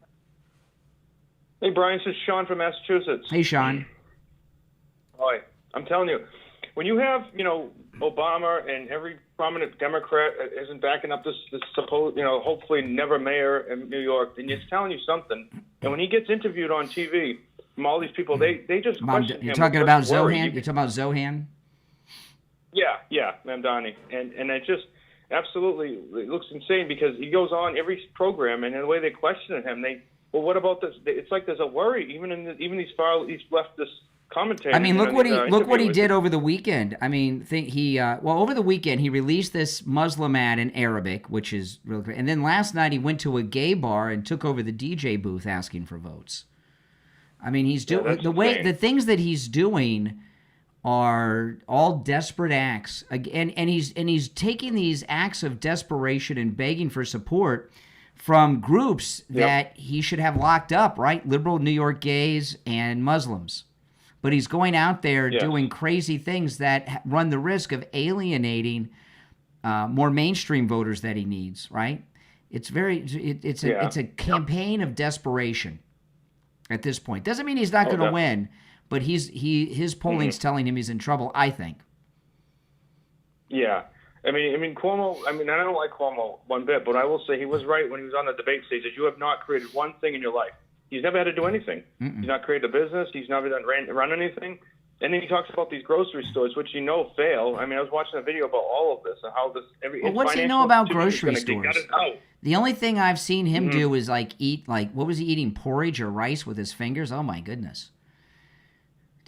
Hey, Brian, this is Sean from Massachusetts. Hey, Sean. Hi. I'm telling you, when you have, Obama and every prominent Democrat isn't backing up this supposed, hopefully never mayor in New York, then it's telling you something. And when he gets interviewed on TV, from all these people, they just question him. You're talking about Zohan? You're talking about Zohan? Yeah, Mamdani. And it just absolutely it looks insane because he goes on every program, and the way they question him, what about this? It's like there's a worry, even these far east leftist commentators. I mean, look what he did over the weekend. I mean, over the weekend he released this Muslim ad in Arabic, which is really great. And then last night he went to a gay bar and took over the DJ booth asking for votes. I mean, he's doing the things that he's doing are all desperate acts, and he's taking these acts of desperation and begging for support from groups that he should have locked up, right? Liberal New York gays and Muslims. But he's going out there doing crazy things that run the risk of alienating more mainstream voters that he needs, right? It's a campaign of desperation. At this point, doesn't mean he's not going to win, but his polling's telling him he's in trouble, I think. Yeah, I mean Cuomo. I don't like Cuomo one bit, but I will say he was right when he was on the debate stage that you have not created one thing in your life. He's never had to do anything. He's not created a business. He's never run anything. And then he talks about these grocery stores, which fail. I mean, I was watching a video about all of this and how this. What's he know about grocery stores? The only thing I've seen him do is eat what was he eating, porridge or rice with his fingers? Oh my goodness!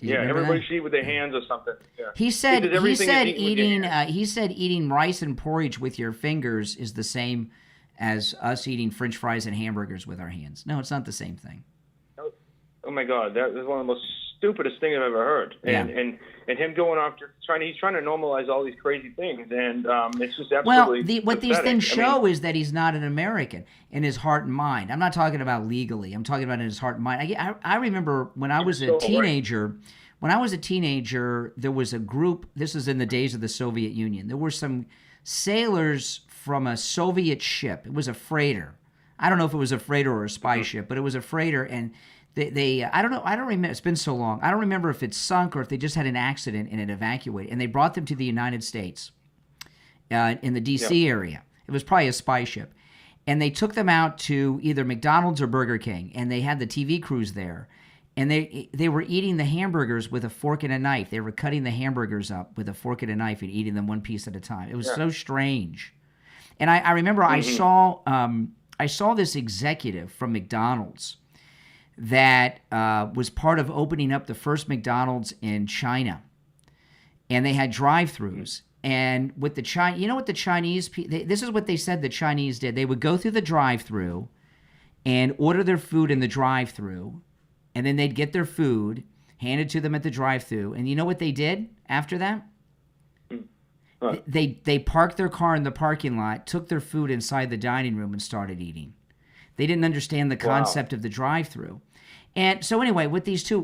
Everybody should eat with their hands or something. Yeah. He said eating rice and porridge with your fingers is the same as us eating French fries and hamburgers with our hands. No, it's not the same thing. Oh my God, that is one of the most stupidest things I've ever heard. And him going off he's trying to normalize all these crazy things, and it's just absolutely what these pathetic. things show is that he's not an American in his heart and mind. I'm not talking about legally. I'm talking about in his heart and mind. I remember when I was a teenager. Right. When I was a teenager, there was a group. This is in the days of the Soviet Union. There were some sailors from a Soviet ship. It was a freighter. I don't know if it was a freighter or a spy ship, but it was a freighter, and They I don't know. I don't remember. It's been so long. I don't remember if it sunk or if they just had an accident and it evacuated. And they brought them to the United States in the D.C. area. It was probably a spy ship. And they took them out to either McDonald's or Burger King. And they had the TV crews there. And they were eating the hamburgers with a fork and a knife. They were cutting the hamburgers up with a fork and a knife and eating them one piece at a time. It was so strange. And I remember I saw this executive from McDonald's that was part of opening up the first McDonald's in China. And they had drive-thrus. And with the Chinese, you know what the Chinese, this is what they said the Chinese did. They would go through the drive-thru and order their food in the drive-thru, and then they'd get their food handed to them at the drive-thru. And you know what they did after that? What? They parked their car in the parking lot, took their food inside the dining room, and started eating. They didn't understand the concept of the drive-through. And so anyway, what these two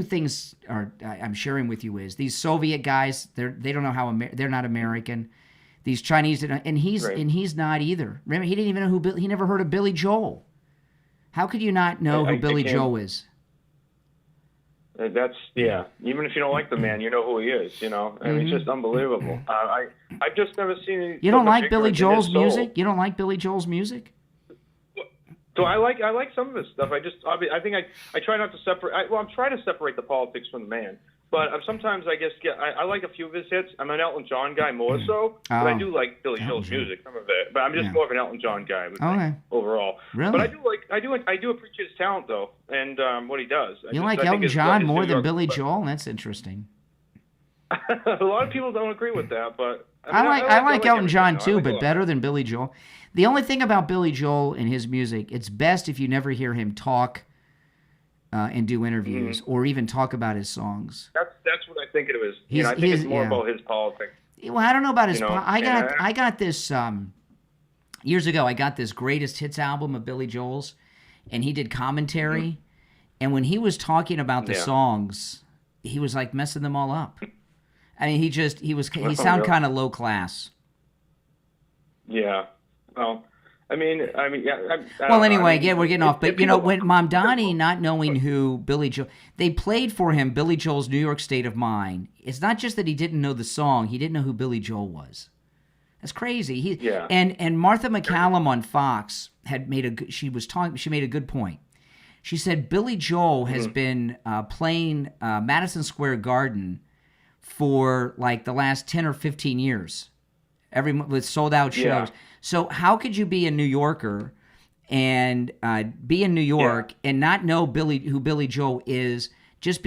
things are I'm sharing with you is these Soviet guys, they don't know how they're not American. These Chinese, and he's not either. Remember, he didn't even know he never heard of Billy Joel. How could you not know who Billy Joel is? That's Even if you don't like the man, you know who he is. You know, I mean, it's just unbelievable. I've just never seen. You don't like Billy Joel's music? You don't like Billy Joel's music? So I like some of his stuff. I think I try not to separate. I'm trying to separate the politics from the man. But sometimes I guess I like a few of his hits. I'm an Elton John guy more so, but I do like Billy Joel's music, some of it. But I'm just more of an Elton John guy overall. Really? But I do appreciate his talent though, and what he does. You like Elton John more than Billy Joel? That's interesting. A lot of people don't agree with that, but I like Elton John too, but better than Billy Joel. The only thing about Billy Joel and his music, it's best if you never hear him talk and do interviews or even talk about his songs. That's what I think it is. I think it's more about his politics. Well, I don't know about his. I got this years ago. I got this greatest hits album of Billy Joel's, and he did commentary. And when he was talking about the songs, he was like messing them all up. I mean, he sounded kind of low class. Yeah. Well, I mean, yeah. Well, anyway, again, we're getting off. But, when Mamdani, not knowing who Billy Joel... They played for him Billy Joel's New York State of Mind. It's not just that he didn't know the song. He didn't know who Billy Joel was. That's crazy. And Martha McCallum on Fox she made a good point. She said Billy Joel has been playing Madison Square Garden for like the last 10 or 15 years. With sold-out shows. Yeah. So how could you be a New Yorker and be in New York and not know who Billy Joel is just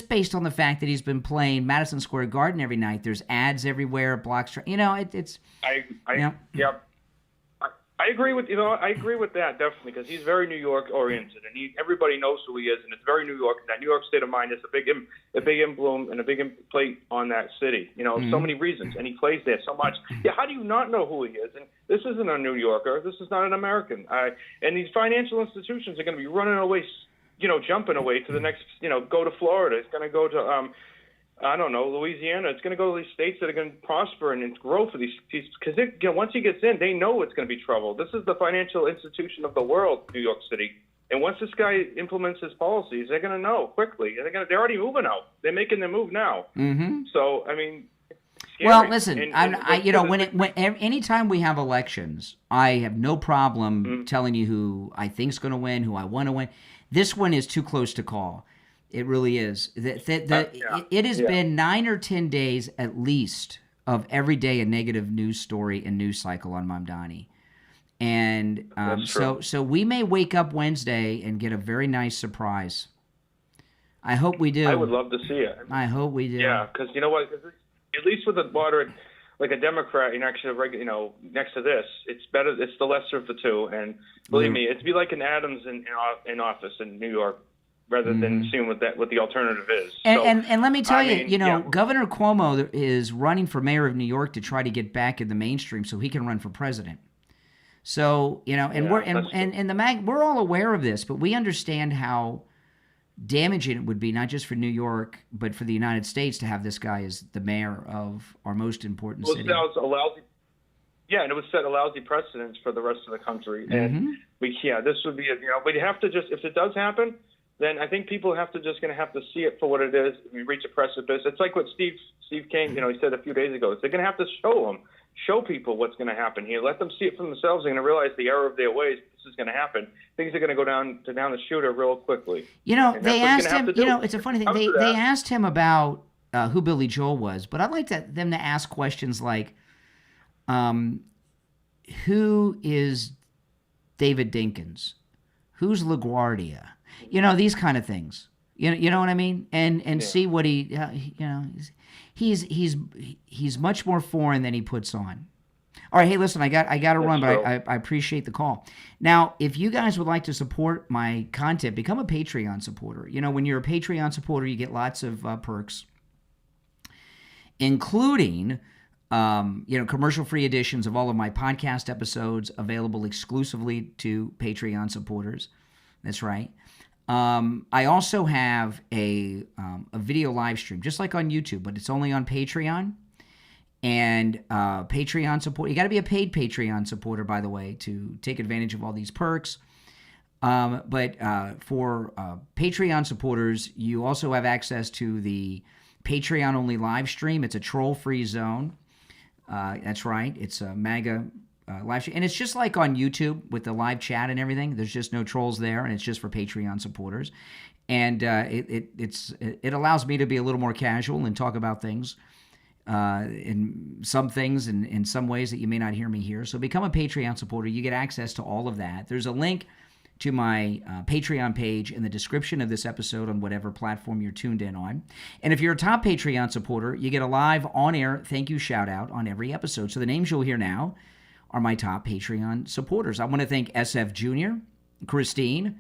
based on the fact that he's been playing Madison Square Garden every night? There's ads everywhere, blocks. It's. I agree with that definitely because he's very New York oriented and everybody knows who he is and it's very New York. That New York State of Mind is a big emblem and a big plate on that city. So many reasons and he plays there so much. Yeah, how do you not know who he is? And this isn't a New Yorker. This is not an American. And these financial institutions are going to be running away, jumping away to the next. Go to Florida. It's going to go to. I don't know, Louisiana. It's going to go to these states that are going to prosper and grow for these because once he gets in, they know it's going to be trouble. This is the financial institution of the world, New York City. And once this guy implements his policies, they're going to know quickly. They're already moving out. They're making their move now. Mm-hmm. So I mean, it's scary. Well, listen, anytime we have elections, I have no problem telling you who I think's going to win, who I want to win. This one is too close to call. It really is. It has been 9 or 10 days at least of every day a negative news story and news cycle on Mamdani. And so we may wake up Wednesday and get a very nice surprise. I hope we do. I would love to see it. I hope we do. Yeah, because you know what? At least with the moderate like a Democrat next to next to this. It's better. It's the lesser of the two. And believe me, it'd be like an Adams in office in New York, rather than seeing what the alternative is. And let me tell you, Governor Cuomo is running for mayor of New York to try to get back in the mainstream so he can run for president. So, we're all aware of this, but we understand how damaging it would be, not just for New York, but for the United States, to have this guy as the mayor of our most important city. And it would set a lousy precedent for the rest of the country. And this would be, we'd have to just, if it does happen, then I think people going to have to see it for what it is. We reach a precipice. It's like what Steve Kane, he said a few days ago. They're going to have to show people what's going to happen here. Let them see it for themselves. They're going to realize the error of their ways. This is going to happen. Things are going to go down the shooter real quickly. They asked him. It's a funny thing. They asked him about who Billy Joel was, but I'd like them to ask questions like, who is David Dinkins? Who's LaGuardia? These kind of things. You know what I mean? And see what he's much more foreign than he puts on. All right, hey, listen, I got to run, but I appreciate the call. Now, if you guys would like to support my content, become a Patreon supporter. When you're a Patreon supporter, you get lots of perks, including commercial-free editions of all of my podcast episodes available exclusively to Patreon supporters. That's right. I also have a video live stream, just like on YouTube, but it's only on Patreon. And Patreon support, you got to be a paid Patreon supporter, by the way, to take advantage of all these perks. But for Patreon supporters, you also have access to the Patreon-only live stream. It's a troll-free zone. That's right. It's a MAGA live stream. And it's just like on YouTube with the live chat and everything. There's just no trolls there, and it's just for Patreon supporters. And it allows me to be a little more casual and talk about things. In some things and in some ways that you may not hear me here. So become a Patreon supporter. You get access to all of that. There's a link to my Patreon page in the description of this episode on whatever platform you're tuned in on. And if you're a top Patreon supporter, you get a live on-air thank you shout-out on every episode. So the names you'll hear now are my top Patreon supporters. I want to thank SFjr, Christine,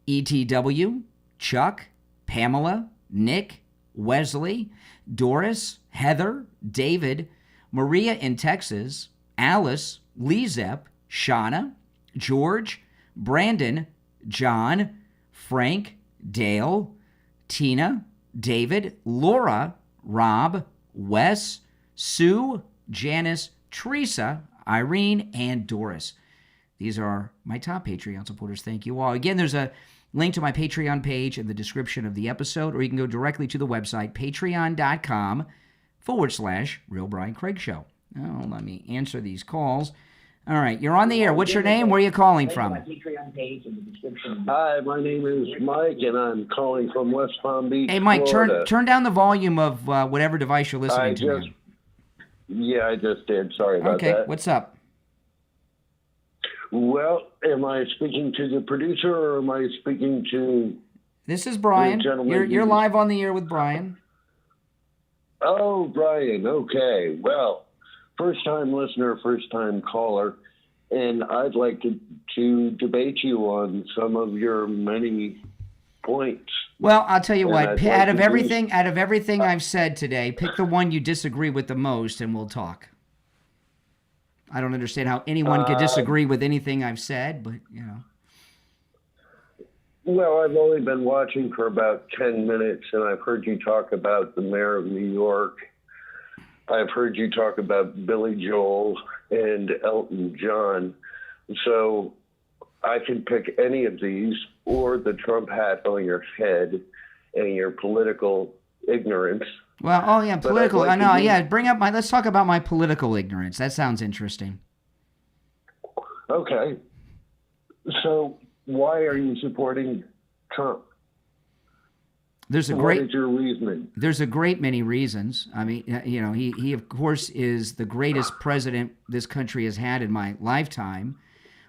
ETW, Chuck, Pamela, Nick, Wesley, Doris, Heather, David, Maria in Texas, Alice, LeeZep, Shawna, George, Brandon, John, Frank, Dale, Tina, David, Laura, Rob, Wes, Sue, Janice, Teresa, Irene, and Doris. These are my top Patreon supporters. Thank you all. Again, there's a link to my Patreon page in the description of the episode, or you can go directly to the website, patreon.com/Real Brian Craig Show. Oh, let me answer these calls. All right, you're on the air. What's your name? Where are you calling from? Hi, my name is Mike, and I'm calling from West Palm Beach, Hey, Mike, Florida. turn down the volume of whatever device you're listening to. Yeah, I just did. Sorry about that. Okay, what's up? Well, am I speaking to the producer, or am I speaking to... This is Brian. You're live on the air with Brian. Oh, Brian. Okay. Well, first-time listener, first-time caller, and I'd like to debate you on some of your many points. Well, I'll tell you what. Out of everything I've said today, pick the one you disagree with the most, and we'll talk. I don't understand how anyone could disagree with anything I've said, but, you know. Well, I've only been watching for about 10 minutes, and I've heard you talk about the mayor of New York. I've heard you talk about Billy Joel and Elton John. So I can pick any of these, or the Trump hat on your head and your political ignorance. Well, oh yeah, political. I know. Yeah, let's talk about my political ignorance. That sounds interesting. Okay. So why are you supporting Trump? What is your reasoning? There's a great many reasons. I mean, you know, he of course is the greatest president this country has had in my lifetime.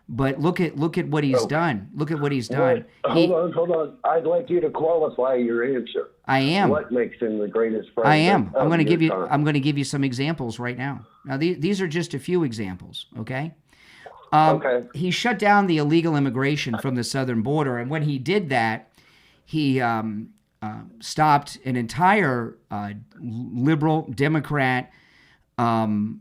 But look at what he's done. Look at what he's done. Hold on. I'd like you to qualify your answer. I am. What makes him the greatest president? I am. I'm going to give you. time? I'm going to give you some examples right now. Now these are just a few examples. Okay. Okay. He shut down the illegal immigration from the southern border, and when he did that, he stopped an entire liberal Democrat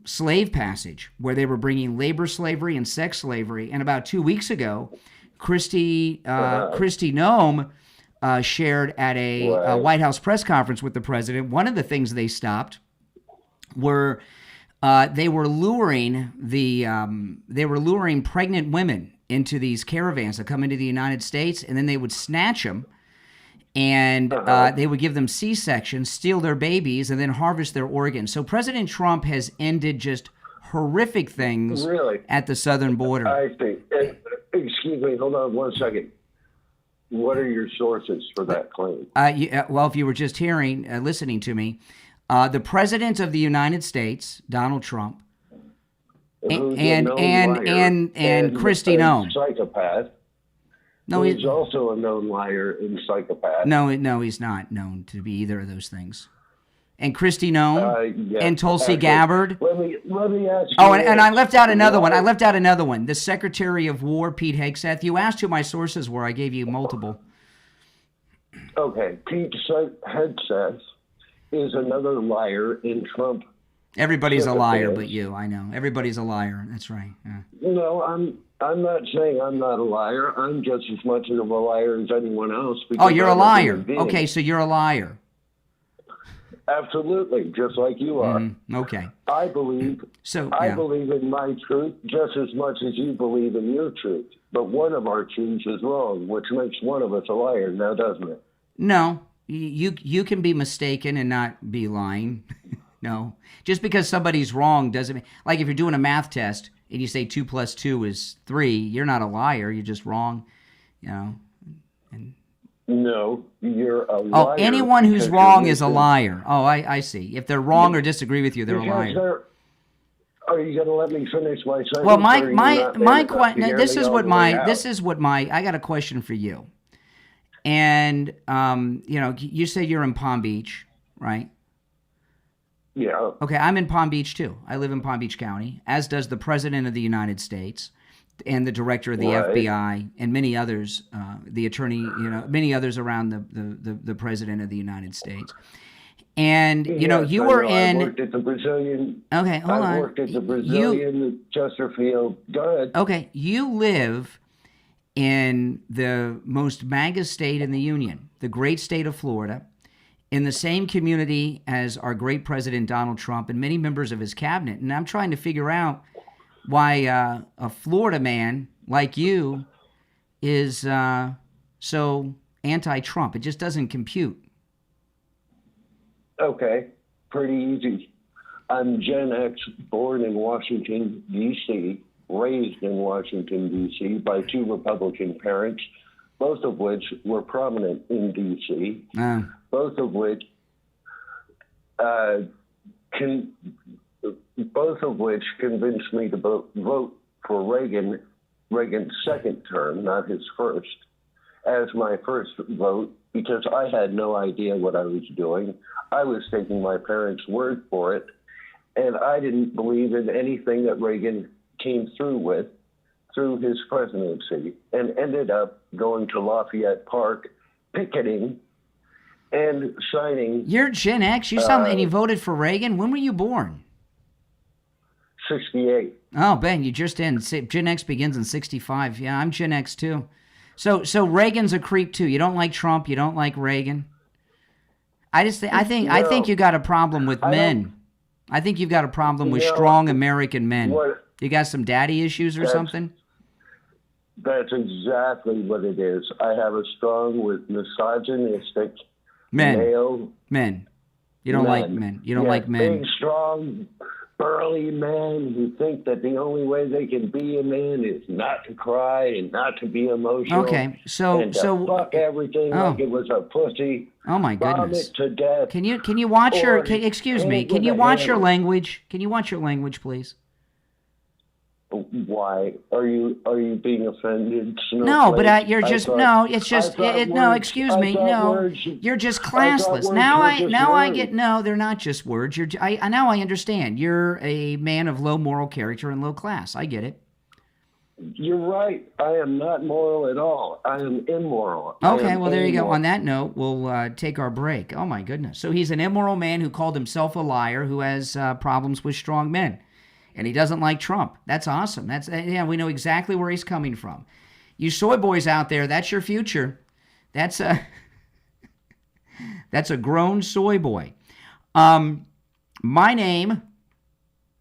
slave passage where they were bringing labor slavery and sex slavery. And about 2 weeks ago, Kristi Noem shared at a White House press conference with the president. One of the things they stopped were they were luring pregnant women into these caravans that come into the United States, and then they would snatch them. And they would give them C-sections, steal their babies, and then harvest their organs. So President Trump has ended just horrific things at the southern border. I see. Excuse me, hold on 1 second. What are your sources for that claim? Well, if you were just listening to me, the President of the United States, Donald Trump, and Kristi Noem. Psychopath. No, he's also a known liar and psychopath. No, he's not known to be either of those things. And Kristi Noem and Tulsi Gabbard. Let me ask you. Oh, and I left out another one. The Secretary of War, Pete Hegseth. You asked who my sources were. I gave you multiple. Okay, Pete Hegseth is another liar in Trump. Everybody's a liar but you, I know. Everybody's a liar. That's right. Yeah. No, I'm not saying I'm not a liar. I'm just as much of a liar as anyone else. Oh, you're a liar. Okay, so you're a liar. Absolutely, just like you are. Okay. I believe in my truth just as much as you believe in your truth. But one of our truths is wrong, which makes one of us a liar now, doesn't it? No. You can be mistaken and not be lying. No. Just because somebody's wrong doesn't mean... Like if you're doing a math test and you say 2 + 2 is 3, you're not a liar. You're just wrong. You know. No, you're a liar. Oh, anyone who's wrong is a liar. Oh, I see. If they're wrong or disagree with you, they're a liar. Are you going to let me finish my sentence? Well, my question... This is what my... I got a question for you. And, you say you're in Palm Beach, right? Yeah. Okay, I'm in Palm Beach, too. I live in Palm Beach County, as does the President of the United States and the Director of the FBI and many others, the attorney, many others around the President of the United States. And, you were in... I worked at the Brazilian... Okay, hold on. I worked at the Brazilian Chesterfield. Go ahead. Okay, you live in the most MAGA state in the Union, the great state of Florida, in the same community as our great President Donald Trump and many members of his cabinet. And I'm trying to figure out why a Florida man like you is so anti-Trump. It just doesn't compute. Okay, pretty easy. I'm Gen X, born in Washington, D.C., raised in Washington, D.C. by 2 Republican parents, both of which were prominent in D.C., both of which convinced me to vote for Reagan's second term, not his first, as my first vote, because I had no idea what I was doing. I was taking my parents' word for it, and I didn't believe in anything that Reagan came through with through his presidency, and ended up going to Lafayette Park, picketing, and signing. You're Gen X? You sound and you voted for Reagan? When were you born? 68. Oh, Ben, you just in. Gen X begins in 65. Yeah, I'm Gen X too. So Reagan's a creep too. You don't like Trump. You don't like Reagan. I think you got a problem with men. I think you've got a problem with strong American men. You got some daddy issues or something? That's exactly what it is. I have a strong with misogynistic men. You don't men. like men. You don't like men. Big, strong, burly men who think that the only way they can be a man is not to cry and not to be emotional. Okay, so fuck everything like it was a pussy. Oh my goodness! Vomit to death. Can you watch excuse me? Can you watch your language? Can you watch your language, please? Why are you being offended? No, but you're just thought, it's just words, excuse me, no, words, you're just classless. I get no, they're not just words. Now I understand. You're a man of low moral character and low class. I get it. You're right. I am not moral at all. I am immoral. Okay, well, there you go. On that note, we'll take our break. Oh, my goodness. So he's an immoral man who called himself a liar who has problems with strong men. And he doesn't like Trump. That's awesome. We know exactly where he's coming from. You soy boys out there, that's your future. That's a grown soy boy. My name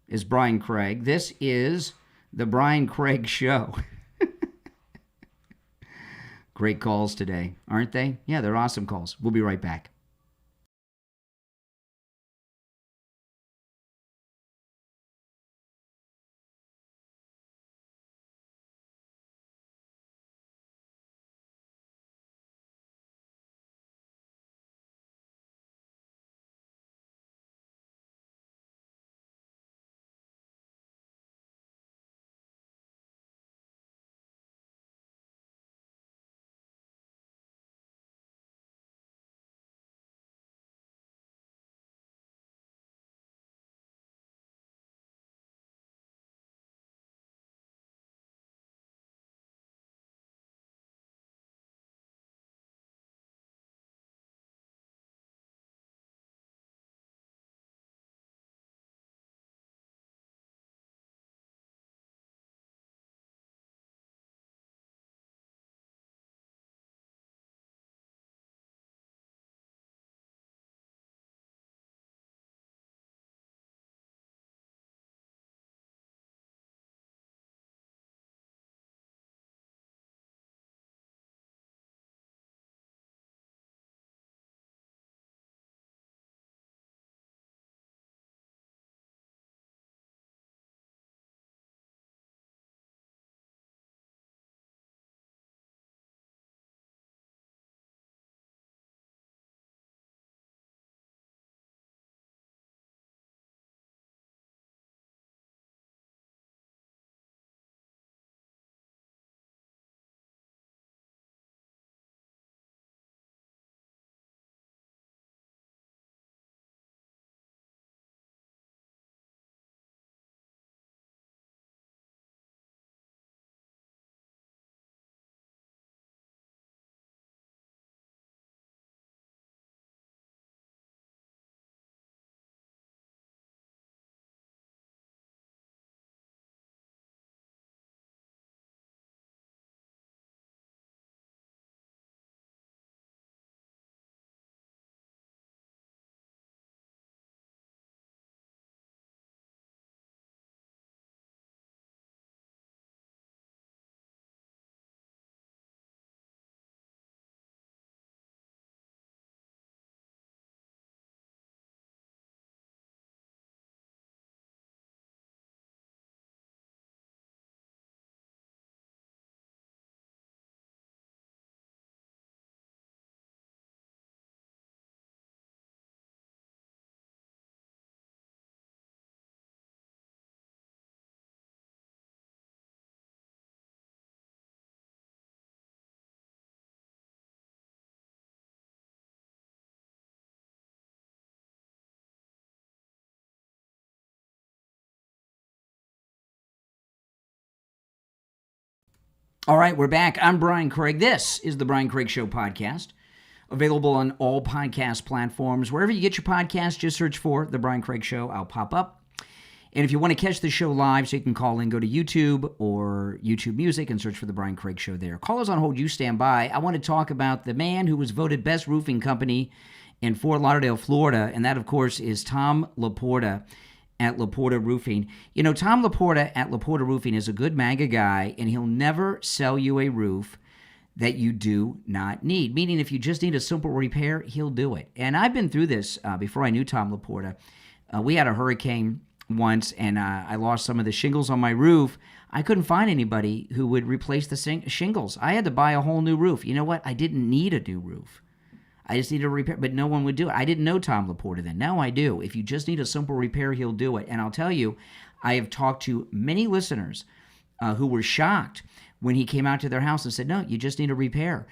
is Brian Craig. This is the Brian Craig Show. Great calls today, aren't they? Yeah, they're awesome calls. We'll be right back. All right, we're back. I'm Brian Craig. This is the Brian Craig Show podcast, available on all podcast platforms. Wherever you get your podcast, just search for The Brian Craig Show. I'll pop up. And if you want to catch the show live, so you can call in, go to YouTube or YouTube Music and search for The Brian Craig Show there. Callers on hold, you stand by. I want to talk about the man who was voted best roofing company in Fort Lauderdale, Florida, and that, of course, is Tom Laporta at Laporta Roofing. You know, Tom Laporta at Laporta Roofing is a good MAGA guy, and he'll never sell you a roof that you do not need. Meaning, if you just need a simple repair, he'll do it. And I've been through this before I knew Tom Laporta. We had a hurricane once, and I lost some of the shingles on my roof. I couldn't find anybody who would replace the shingles. I had to buy a whole new roof. You know what? I didn't need a new roof. I just needed a repair, but no one would do it. I didn't know Tom Laporta then. Now I do. If you just need a simple repair, he'll do it. And I'll tell you, I have talked to many listeners who were shocked when he came out to their house and said, no, you just need a repair.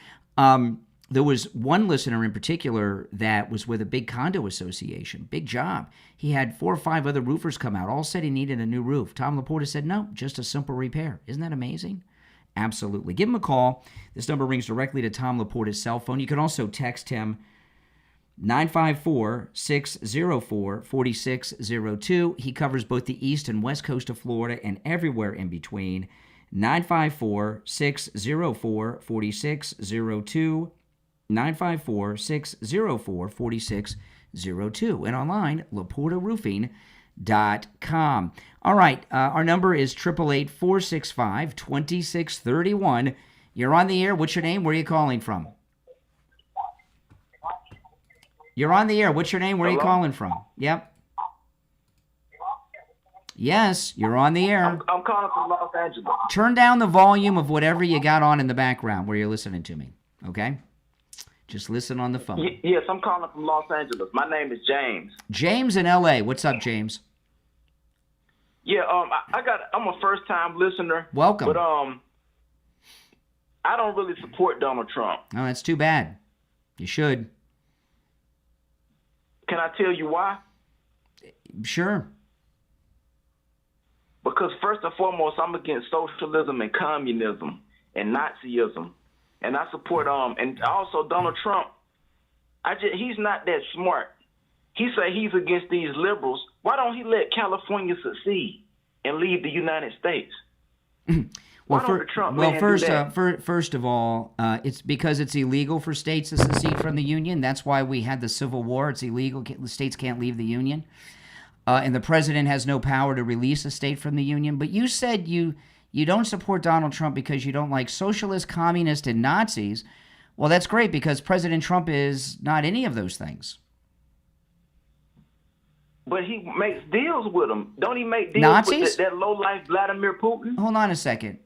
There was one listener in particular that was with a big condo association, big job. He had 4 or 5 other roofers come out, all said he needed a new roof. Tom Laporta said, no, just a simple repair. Isn't that amazing? Absolutely. Give him a call. This number rings directly to Tom Laporta's cell phone. You can also text him 954-604-4602. He covers both the east and west coast of Florida and everywhere in between. 954-604-4602. 954-604-4602. And online, LaportaRoofing.com. All right, our number is 888-465-2631. You're on the air. What's your name? Where are you calling from? You're on the air. What's your name? Where are you calling from? Yep. Yes, you're on the air. I'm calling from Los Angeles. Turn down the volume of whatever you got on in the background where you're listening to me, okay? Just listen on the phone. Yes, I'm calling from Los Angeles. My name is James. James in L.A. What's up, James? Yeah, I'm a first-time listener. Welcome. But I don't really support Donald Trump. Oh, that's too bad. You should. Can I tell you why? Sure. Because first and foremost, I'm against socialism and communism and Nazism. And I support and also Donald Trump. He's not that smart. He say he's against these liberals. Why don't he let California succeed and leave the United States? First of all, it's because it's illegal for states to secede from the Union. That's why we had the Civil War. It's illegal. The states can't leave the Union. And the president has no power to release a state from the Union. But you said you don't support Donald Trump because you don't like socialists, communists, and Nazis. Well, that's great because President Trump is not any of those things. But he makes deals with them. Don't he make deals Nazis? With that low-life Vladimir Putin? Hold on a second.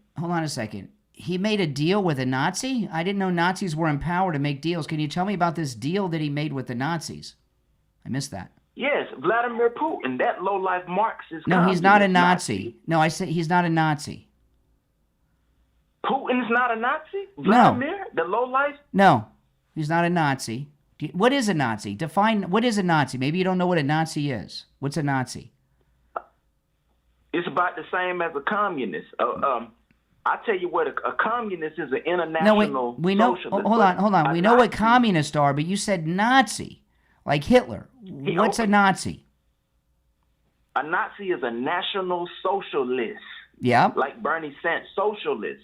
He made a deal with a Nazi? I didn't know Nazis were in power to make deals. Can you tell me about this deal that he made with the Nazis? I missed that. Yes, Vladimir Putin, that low-life Marxist. No, he's not a Nazi. No, I said he's not a Nazi. Putin's not a Nazi? Vladimir, the low-life? No, he's not a Nazi. What is a Nazi? Define, what is a Nazi? Maybe you don't know what a Nazi is. What's a Nazi? It's about the same as a communist. I tell you what, a communist is an international we know. socialist. Hold on. We know what communists are, but you said Nazi, like Hitler. What's a Nazi? A Nazi is a national socialist. Yeah. Like Bernie Sanders, socialist,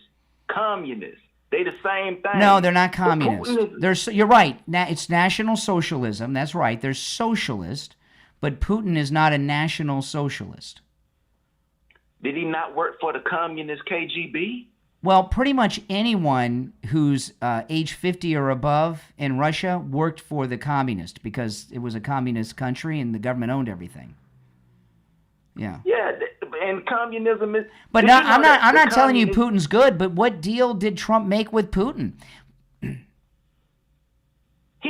communist. They the same thing. No, they're not communists. You're right. It's National Socialism. That's right. They're socialist, but Putin is not a National Socialist. Did he not work for the communist KGB? Well, pretty much anyone who's age 50 or above in Russia worked for the communist because it was a communist country and the government owned everything. Yeah. Yeah, and communism is. But no, I'm not telling you Putin's good. But what deal did Trump make with Putin? He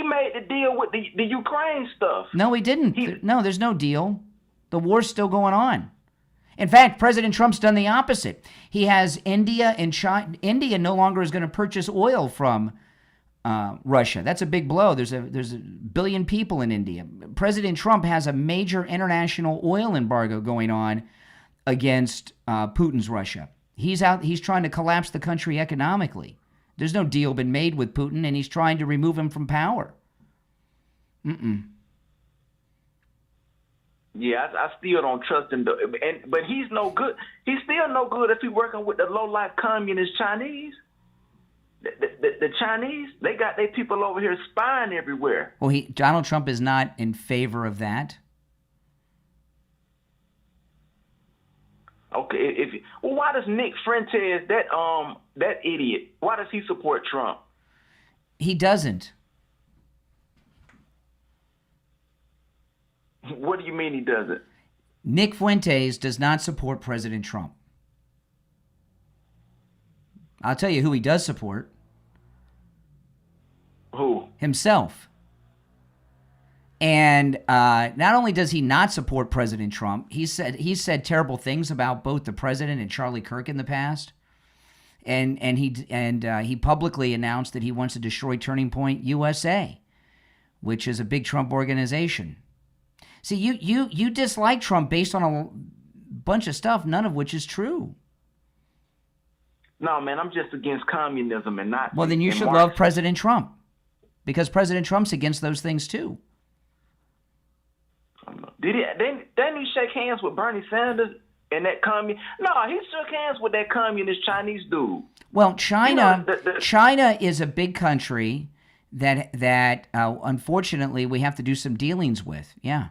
made the deal with the Ukraine stuff. No, he didn't. No, there's no deal. The war's still going on. In fact, President Trump's done the opposite. He has India and China. India no longer is going to purchase oil from Russia. That's a big blow. There's a billion people in India. President Trump has a major international oil embargo going on against Putin's Russia. He's trying to collapse the country economically. There's no deal been made with Putin, and he's trying to remove him from power. Yeah, I still don't trust him. But he's no good. He's still no good if he's working with the low-life communist Chinese. The Chinese, they got their people over here spying everywhere. Well, Donald Trump is not in favor of that. Okay, why does Nick Fuentes, that idiot, why does he support Trump? He doesn't. What do you mean he doesn't? Nick Fuentes does not support President Trump. I'll tell you who he does support. Who? Himself. And not only does he not support President Trump, he's said terrible things about both the president and Charlie Kirk in the past. And he publicly announced that he wants to destroy Turning Point USA, which is a big Trump organization. See, you dislike Trump based on a bunch of stuff, none of which is true. No, man, I'm just against communism and not. Well, then you should love President Trump, because President Trump's against those things too. Didn't he shake hands with Bernie Sanders and that communist? No, he shook hands with that communist Chinese dude. Well, China, China is a big country that unfortunately we have to do some dealings with. Yeah.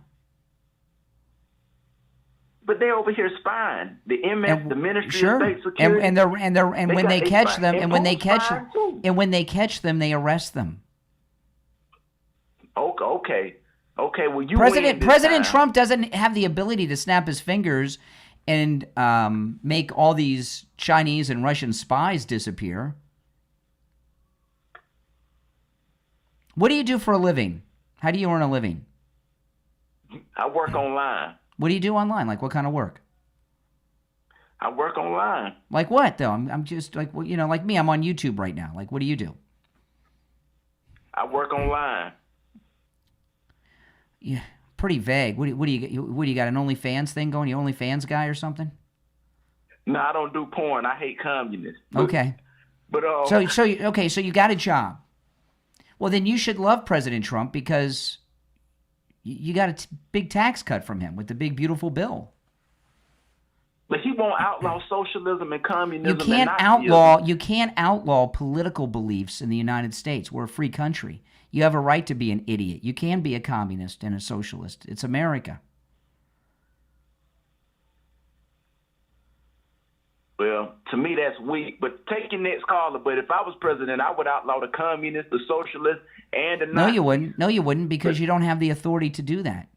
But they're over here spying. The MS, the Ministry of State Security. And when they catch them, they arrest them. Okay. Well, President Trump doesn't have the ability to snap his fingers and make all these Chinese and Russian spies disappear. What do you do for a living? How do you earn a living? I work online. What do you do online? Like what kind of work? I work online. Like what though? I'm just like, well, like me. I'm on YouTube right now. Like, what do you do? I work online. Yeah, pretty vague. What do you got? An OnlyFans thing going? You OnlyFans guy or something? No, I don't do porn. I hate communists. Okay. But so you got a job. Well, then you should love President Trump because you got a big tax cut from him with the big beautiful bill. But he won't outlaw socialism and communism. You can't outlaw political beliefs in the United States. We're a free country. You have a right to be an idiot. You can be a communist and a socialist. It's America. Well, to me, that's weak. But take your next caller. But if I was president, I would outlaw the communists, the socialists, and the Nazis. No, you wouldn't, because you don't have the authority to do that.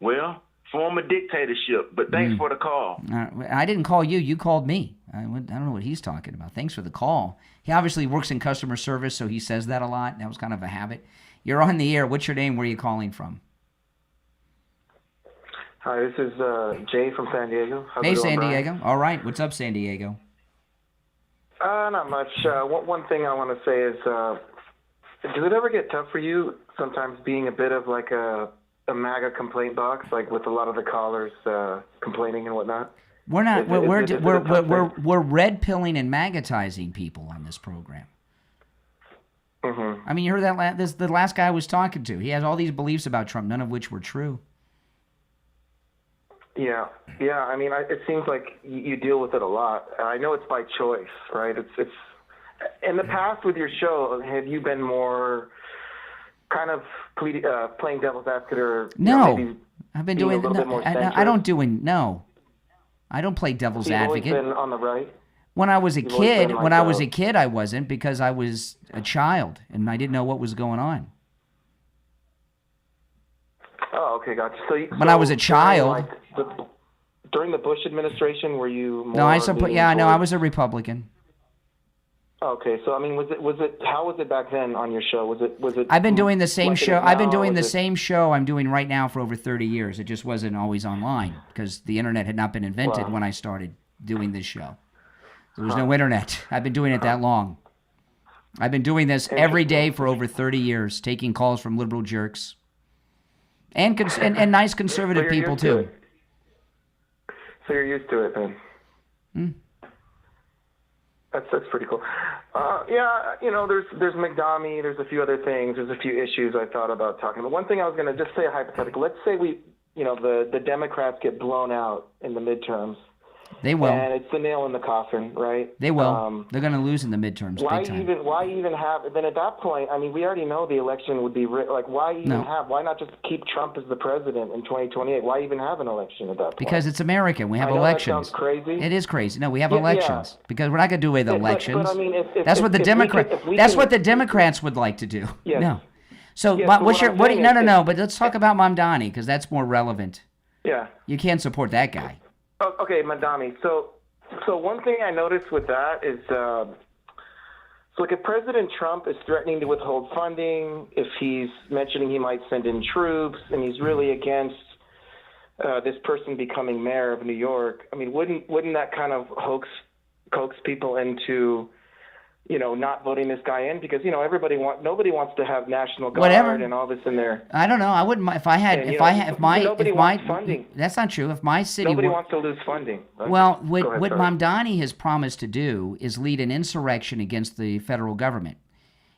Well, form a dictatorship. But thanks for the call. I didn't call you. You called me. I don't know what he's talking about. Thanks for the call. He obviously works in customer service, so he says that a lot. That was kind of a habit. You're on the air. What's your name? Where are you calling from? Hi, this is Jay from San Diego. Hey, San Diego. All right. What's up, San Diego? Not much. One thing I want to say is, does it ever get tough for you sometimes being a bit of like a MAGA complaint box, like with a lot of the callers complaining and whatnot? We're not. We're red pilling and magnetizing people on this program. Mm-hmm. I mean, you heard that the last guy I was talking to. He has all these beliefs about Trump, none of which were true. Yeah. I mean, it seems like you deal with it a lot. I know it's by choice, right? It's in the past with your show. Have you been more kind of playing devil's advocate, or no? I've been doing. I don't play devil's advocate. You've always been on the right. When I was a kid, I wasn't, because I was a child and I didn't know what was going on. Oh, okay, gotcha. When I was a child, during the Bush administration, were you more? No, I was a Republican. Okay, so I mean, was it? How was it back then on your show? Was it? I've been doing the same show. I've been doing the same show I'm doing right now for over 30 years. It just wasn't always online because the internet had not been invented when I started doing this show. There was no internet. I've been doing it that long. I've been doing this every day for over 30 years, taking calls from liberal jerks and nice conservative people too. So you're used to it then. That's pretty cool. There's McDonough, there's a few other things, there's a few issues I thought about talking about. One thing I was going to just say a hypothetical. Let's say the Democrats get blown out in the midterms. They will. And it's the nail in the coffin, right? They will. They're going to lose in the midterms. Why big time. Why even have? Then at that point, I mean, we already know the election would be like. Why even have? Why not just keep Trump as the president in 2028? Why even have an election at that point? Because it's America. We have elections. That sounds crazy. It is crazy. No, we have elections because we're not going to do away with elections. But I mean, that's what the Democrats would like to do. Yes. No. So what's your what? No. But let's talk about Mamdani because that's more relevant. Yeah. You can't support that guy. Okay, Mamdani. So one thing I noticed with that is, So, like, if President Trump is threatening to withhold funding, if he's mentioning he might send in troops, and he's really against this person becoming mayor of New York, I mean, wouldn't that kind of coax people into, not voting this guy in? Because nobody wants to have National Guard and all this in there. I don't know. I wouldn't. Nobody wants funding. That's not true. If my city nobody wants to lose funding. Right? Well, what Mamdani has promised to do is lead an insurrection against the federal government.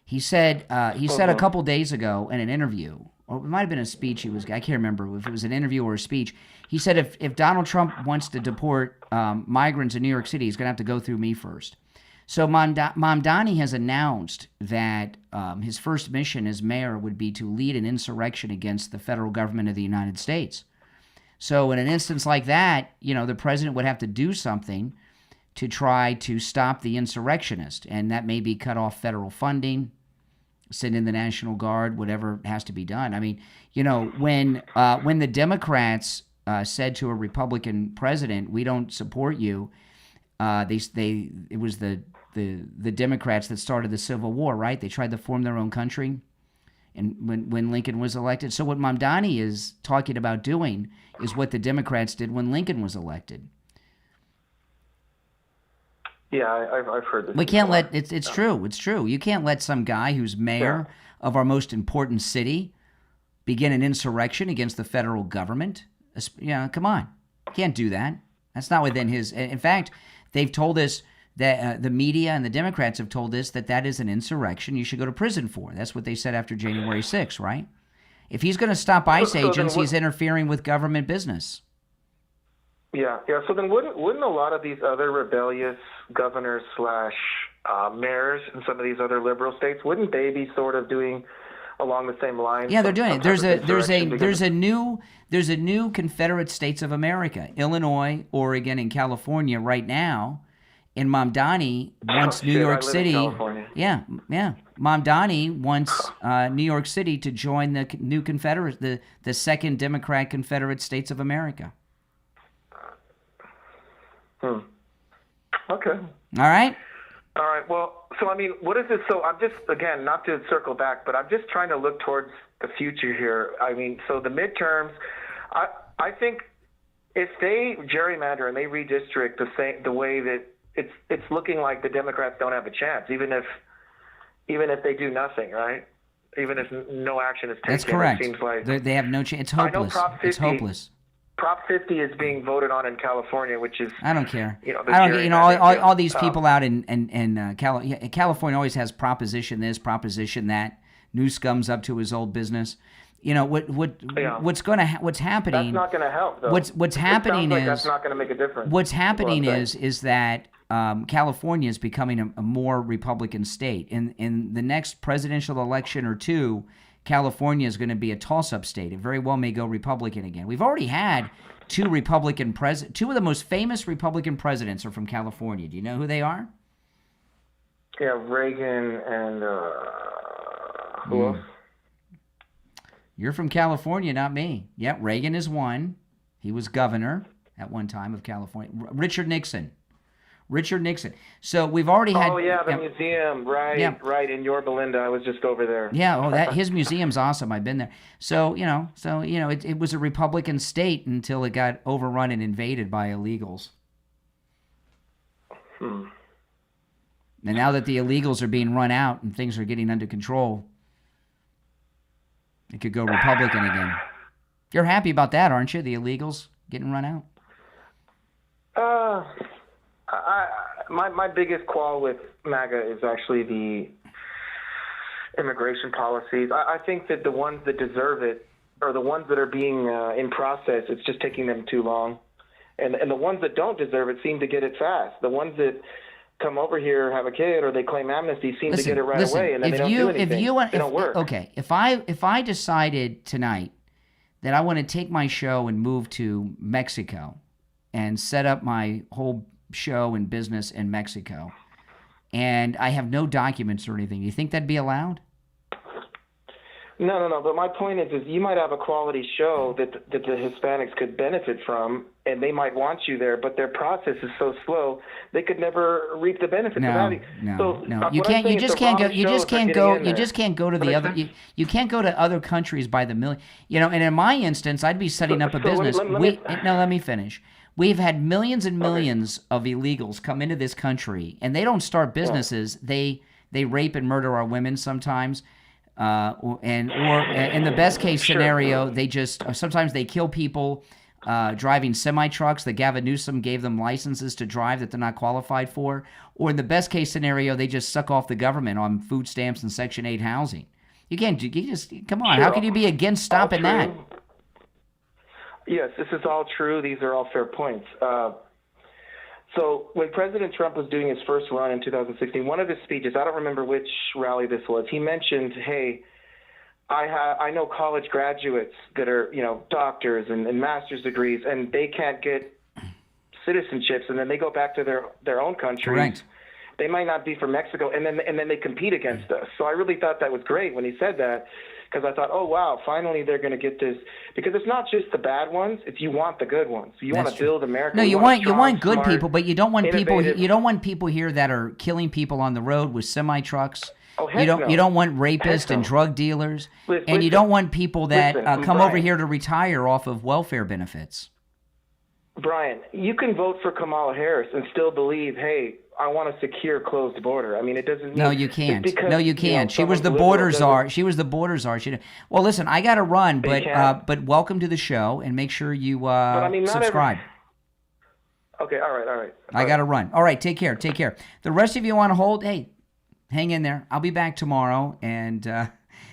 He said a couple days ago in an interview, or it might have been a speech. I can't remember if it was an interview or a speech. He said if Donald Trump wants to deport migrants in New York City, he's going to have to go through me first. So Mamdani has announced that his first mission as mayor would be to lead an insurrection against the federal government of the United States. So in an instance like that, the president would have to do something to try to stop the insurrectionist, and that may be cut off federal funding, send in the National Guard, whatever has to be done. I mean, when the Democrats said to a Republican president, "We don't support you," it was the Democrats that started the Civil War, right? They tried to form their own country, and when Lincoln was elected. So what Mamdani is talking about doing is what the Democrats did when Lincoln was elected. Yeah, I've heard this. We can't let it's true. It's true. You can't let some guy who's mayor of our most important city begin an insurrection against the federal government. Come on, can't do that. That's not within his. In fact, they've told us that the media and the Democrats have told us that is an insurrection you should go to prison for. That's what they said after January 6th, right? If he's going to stop ICE agents, he's interfering with government business. Yeah. So then wouldn't a lot of these other rebellious governors / mayors in some of these other liberal states, wouldn't they be sort of doing along the same lines? Yeah, they're doing it. There's a new Confederate States of America, Illinois, Oregon, and California right now. And Mamdani wants New York City. Yeah. Mamdani wants New York City to join the new Confederate, the second Democrat Confederate States of America. Okay. All right. Well, so I mean, what is this? So I'm just, again, not to circle back, but I'm just trying to look towards the future here. I mean, so the midterms, I think if they gerrymander and they redistrict the way that it's looking like the Democrats don't have a chance, even if they do nothing, right? Even if no action is taken. That's correct. It seems like they have no chance. It's hopeless. It's hopeless. Prop 50 is being voted on in California, which is I don't care. All these people out in California always has proposition this, proposition that. Newscom's up to his old business. What's happening? That's not going to help, though. What's happening is that's not going to make a difference. What's happening is that California is becoming a more Republican state. In the next presidential election or two, California is going to be a toss-up state. It very well may go Republican again. We've already had two of the most famous Republican presidents are from California. Do you know who they are? Yeah, Reagan and who else? You're from California, not me. Yeah, Reagan is one. He was governor at one time of California. Richard Nixon. So we've already had. Oh yeah, the museum, right? Yeah. Right in Yorba Linda. I was just over there. Yeah, his museum's awesome. I've been there. So it was a Republican state until it got overrun and invaded by illegals. And now that the illegals are being run out and things are getting under control, it could go Republican again. You're happy about that, aren't you? The illegals getting run out. My biggest quarrel with MAGA is actually the immigration policies. I think that the ones that deserve it are the ones that are being in process. It's just taking them too long. And the ones that don't deserve it seem to get it fast. The ones that come over here, have a kid, or they claim amnesty seem to get it right away, and then they don't do anything. They don't work. Okay, if I decided tonight that I want to take my show and move to Mexico and set up my whole show and business in Mexico, and I have no documents or anything, do you think that'd be allowed? No. But my point is you might have a quality show that the Hispanics could benefit from, and they might want you there, but their process is so slow they could never reap the benefits of having. No. You can't. You just can't go. You just can't go. You just can't go to the other. You can't go to other countries by the million. You know, and in my instance, I'd be setting up a business. Let me finish. We've had millions and millions of illegals come into this country, and they don't start businesses. They rape and murder our women sometimes. Or in the best case scenario, sometimes they kill people driving semi-trucks that Gavin Newsom gave them licenses to drive that they're not qualified for. Or in the best case scenario, they just suck off the government on food stamps and Section 8 housing. You just come on. How can you be against stopping that? Yes, this is all true. These are all fair points. So when President Trump was doing his first run in 2016, one of his speeches, I don't remember which rally this was, he mentioned, hey, I know college graduates that are, doctors and master's degrees, and they can't get citizenships, and then they go back to their own countries. Correct. They might not be from Mexico, and then they compete against us. So I really thought that was great when he said that, because I thought, oh, wow, finally they're going to get this. Because it's not just the bad ones, it's you want the good ones. You want to build America. No, you want good people, but you don't want people here that are killing people on the road with semi-trucks. Oh, you don't want rapists and drug dealers, and you don't want people that come over here to retire off of welfare benefits. Brian, you can vote for Kamala Harris and still believe, hey, I want a secure, closed border. I mean, it doesn't mean... No, you can't. No, you can't. She was the border czar. She was the border czar. Well, listen, I got to run, but welcome to the show, and make sure you subscribe. Okay, all right. I got to run. All right, take care. The rest of you want to hold, hey, hang in there. I'll be back tomorrow and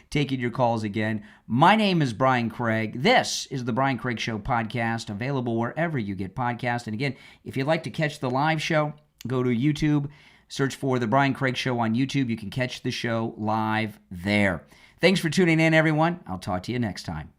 taking your calls again. My name is Brian Craig. This is the Brian Craig Show podcast, available wherever you get podcasts. And again, if you'd like to catch the live show, go to YouTube, search for The Brian Craig Show on YouTube. You can catch the show live there. Thanks for tuning in, everyone. I'll talk to you next time.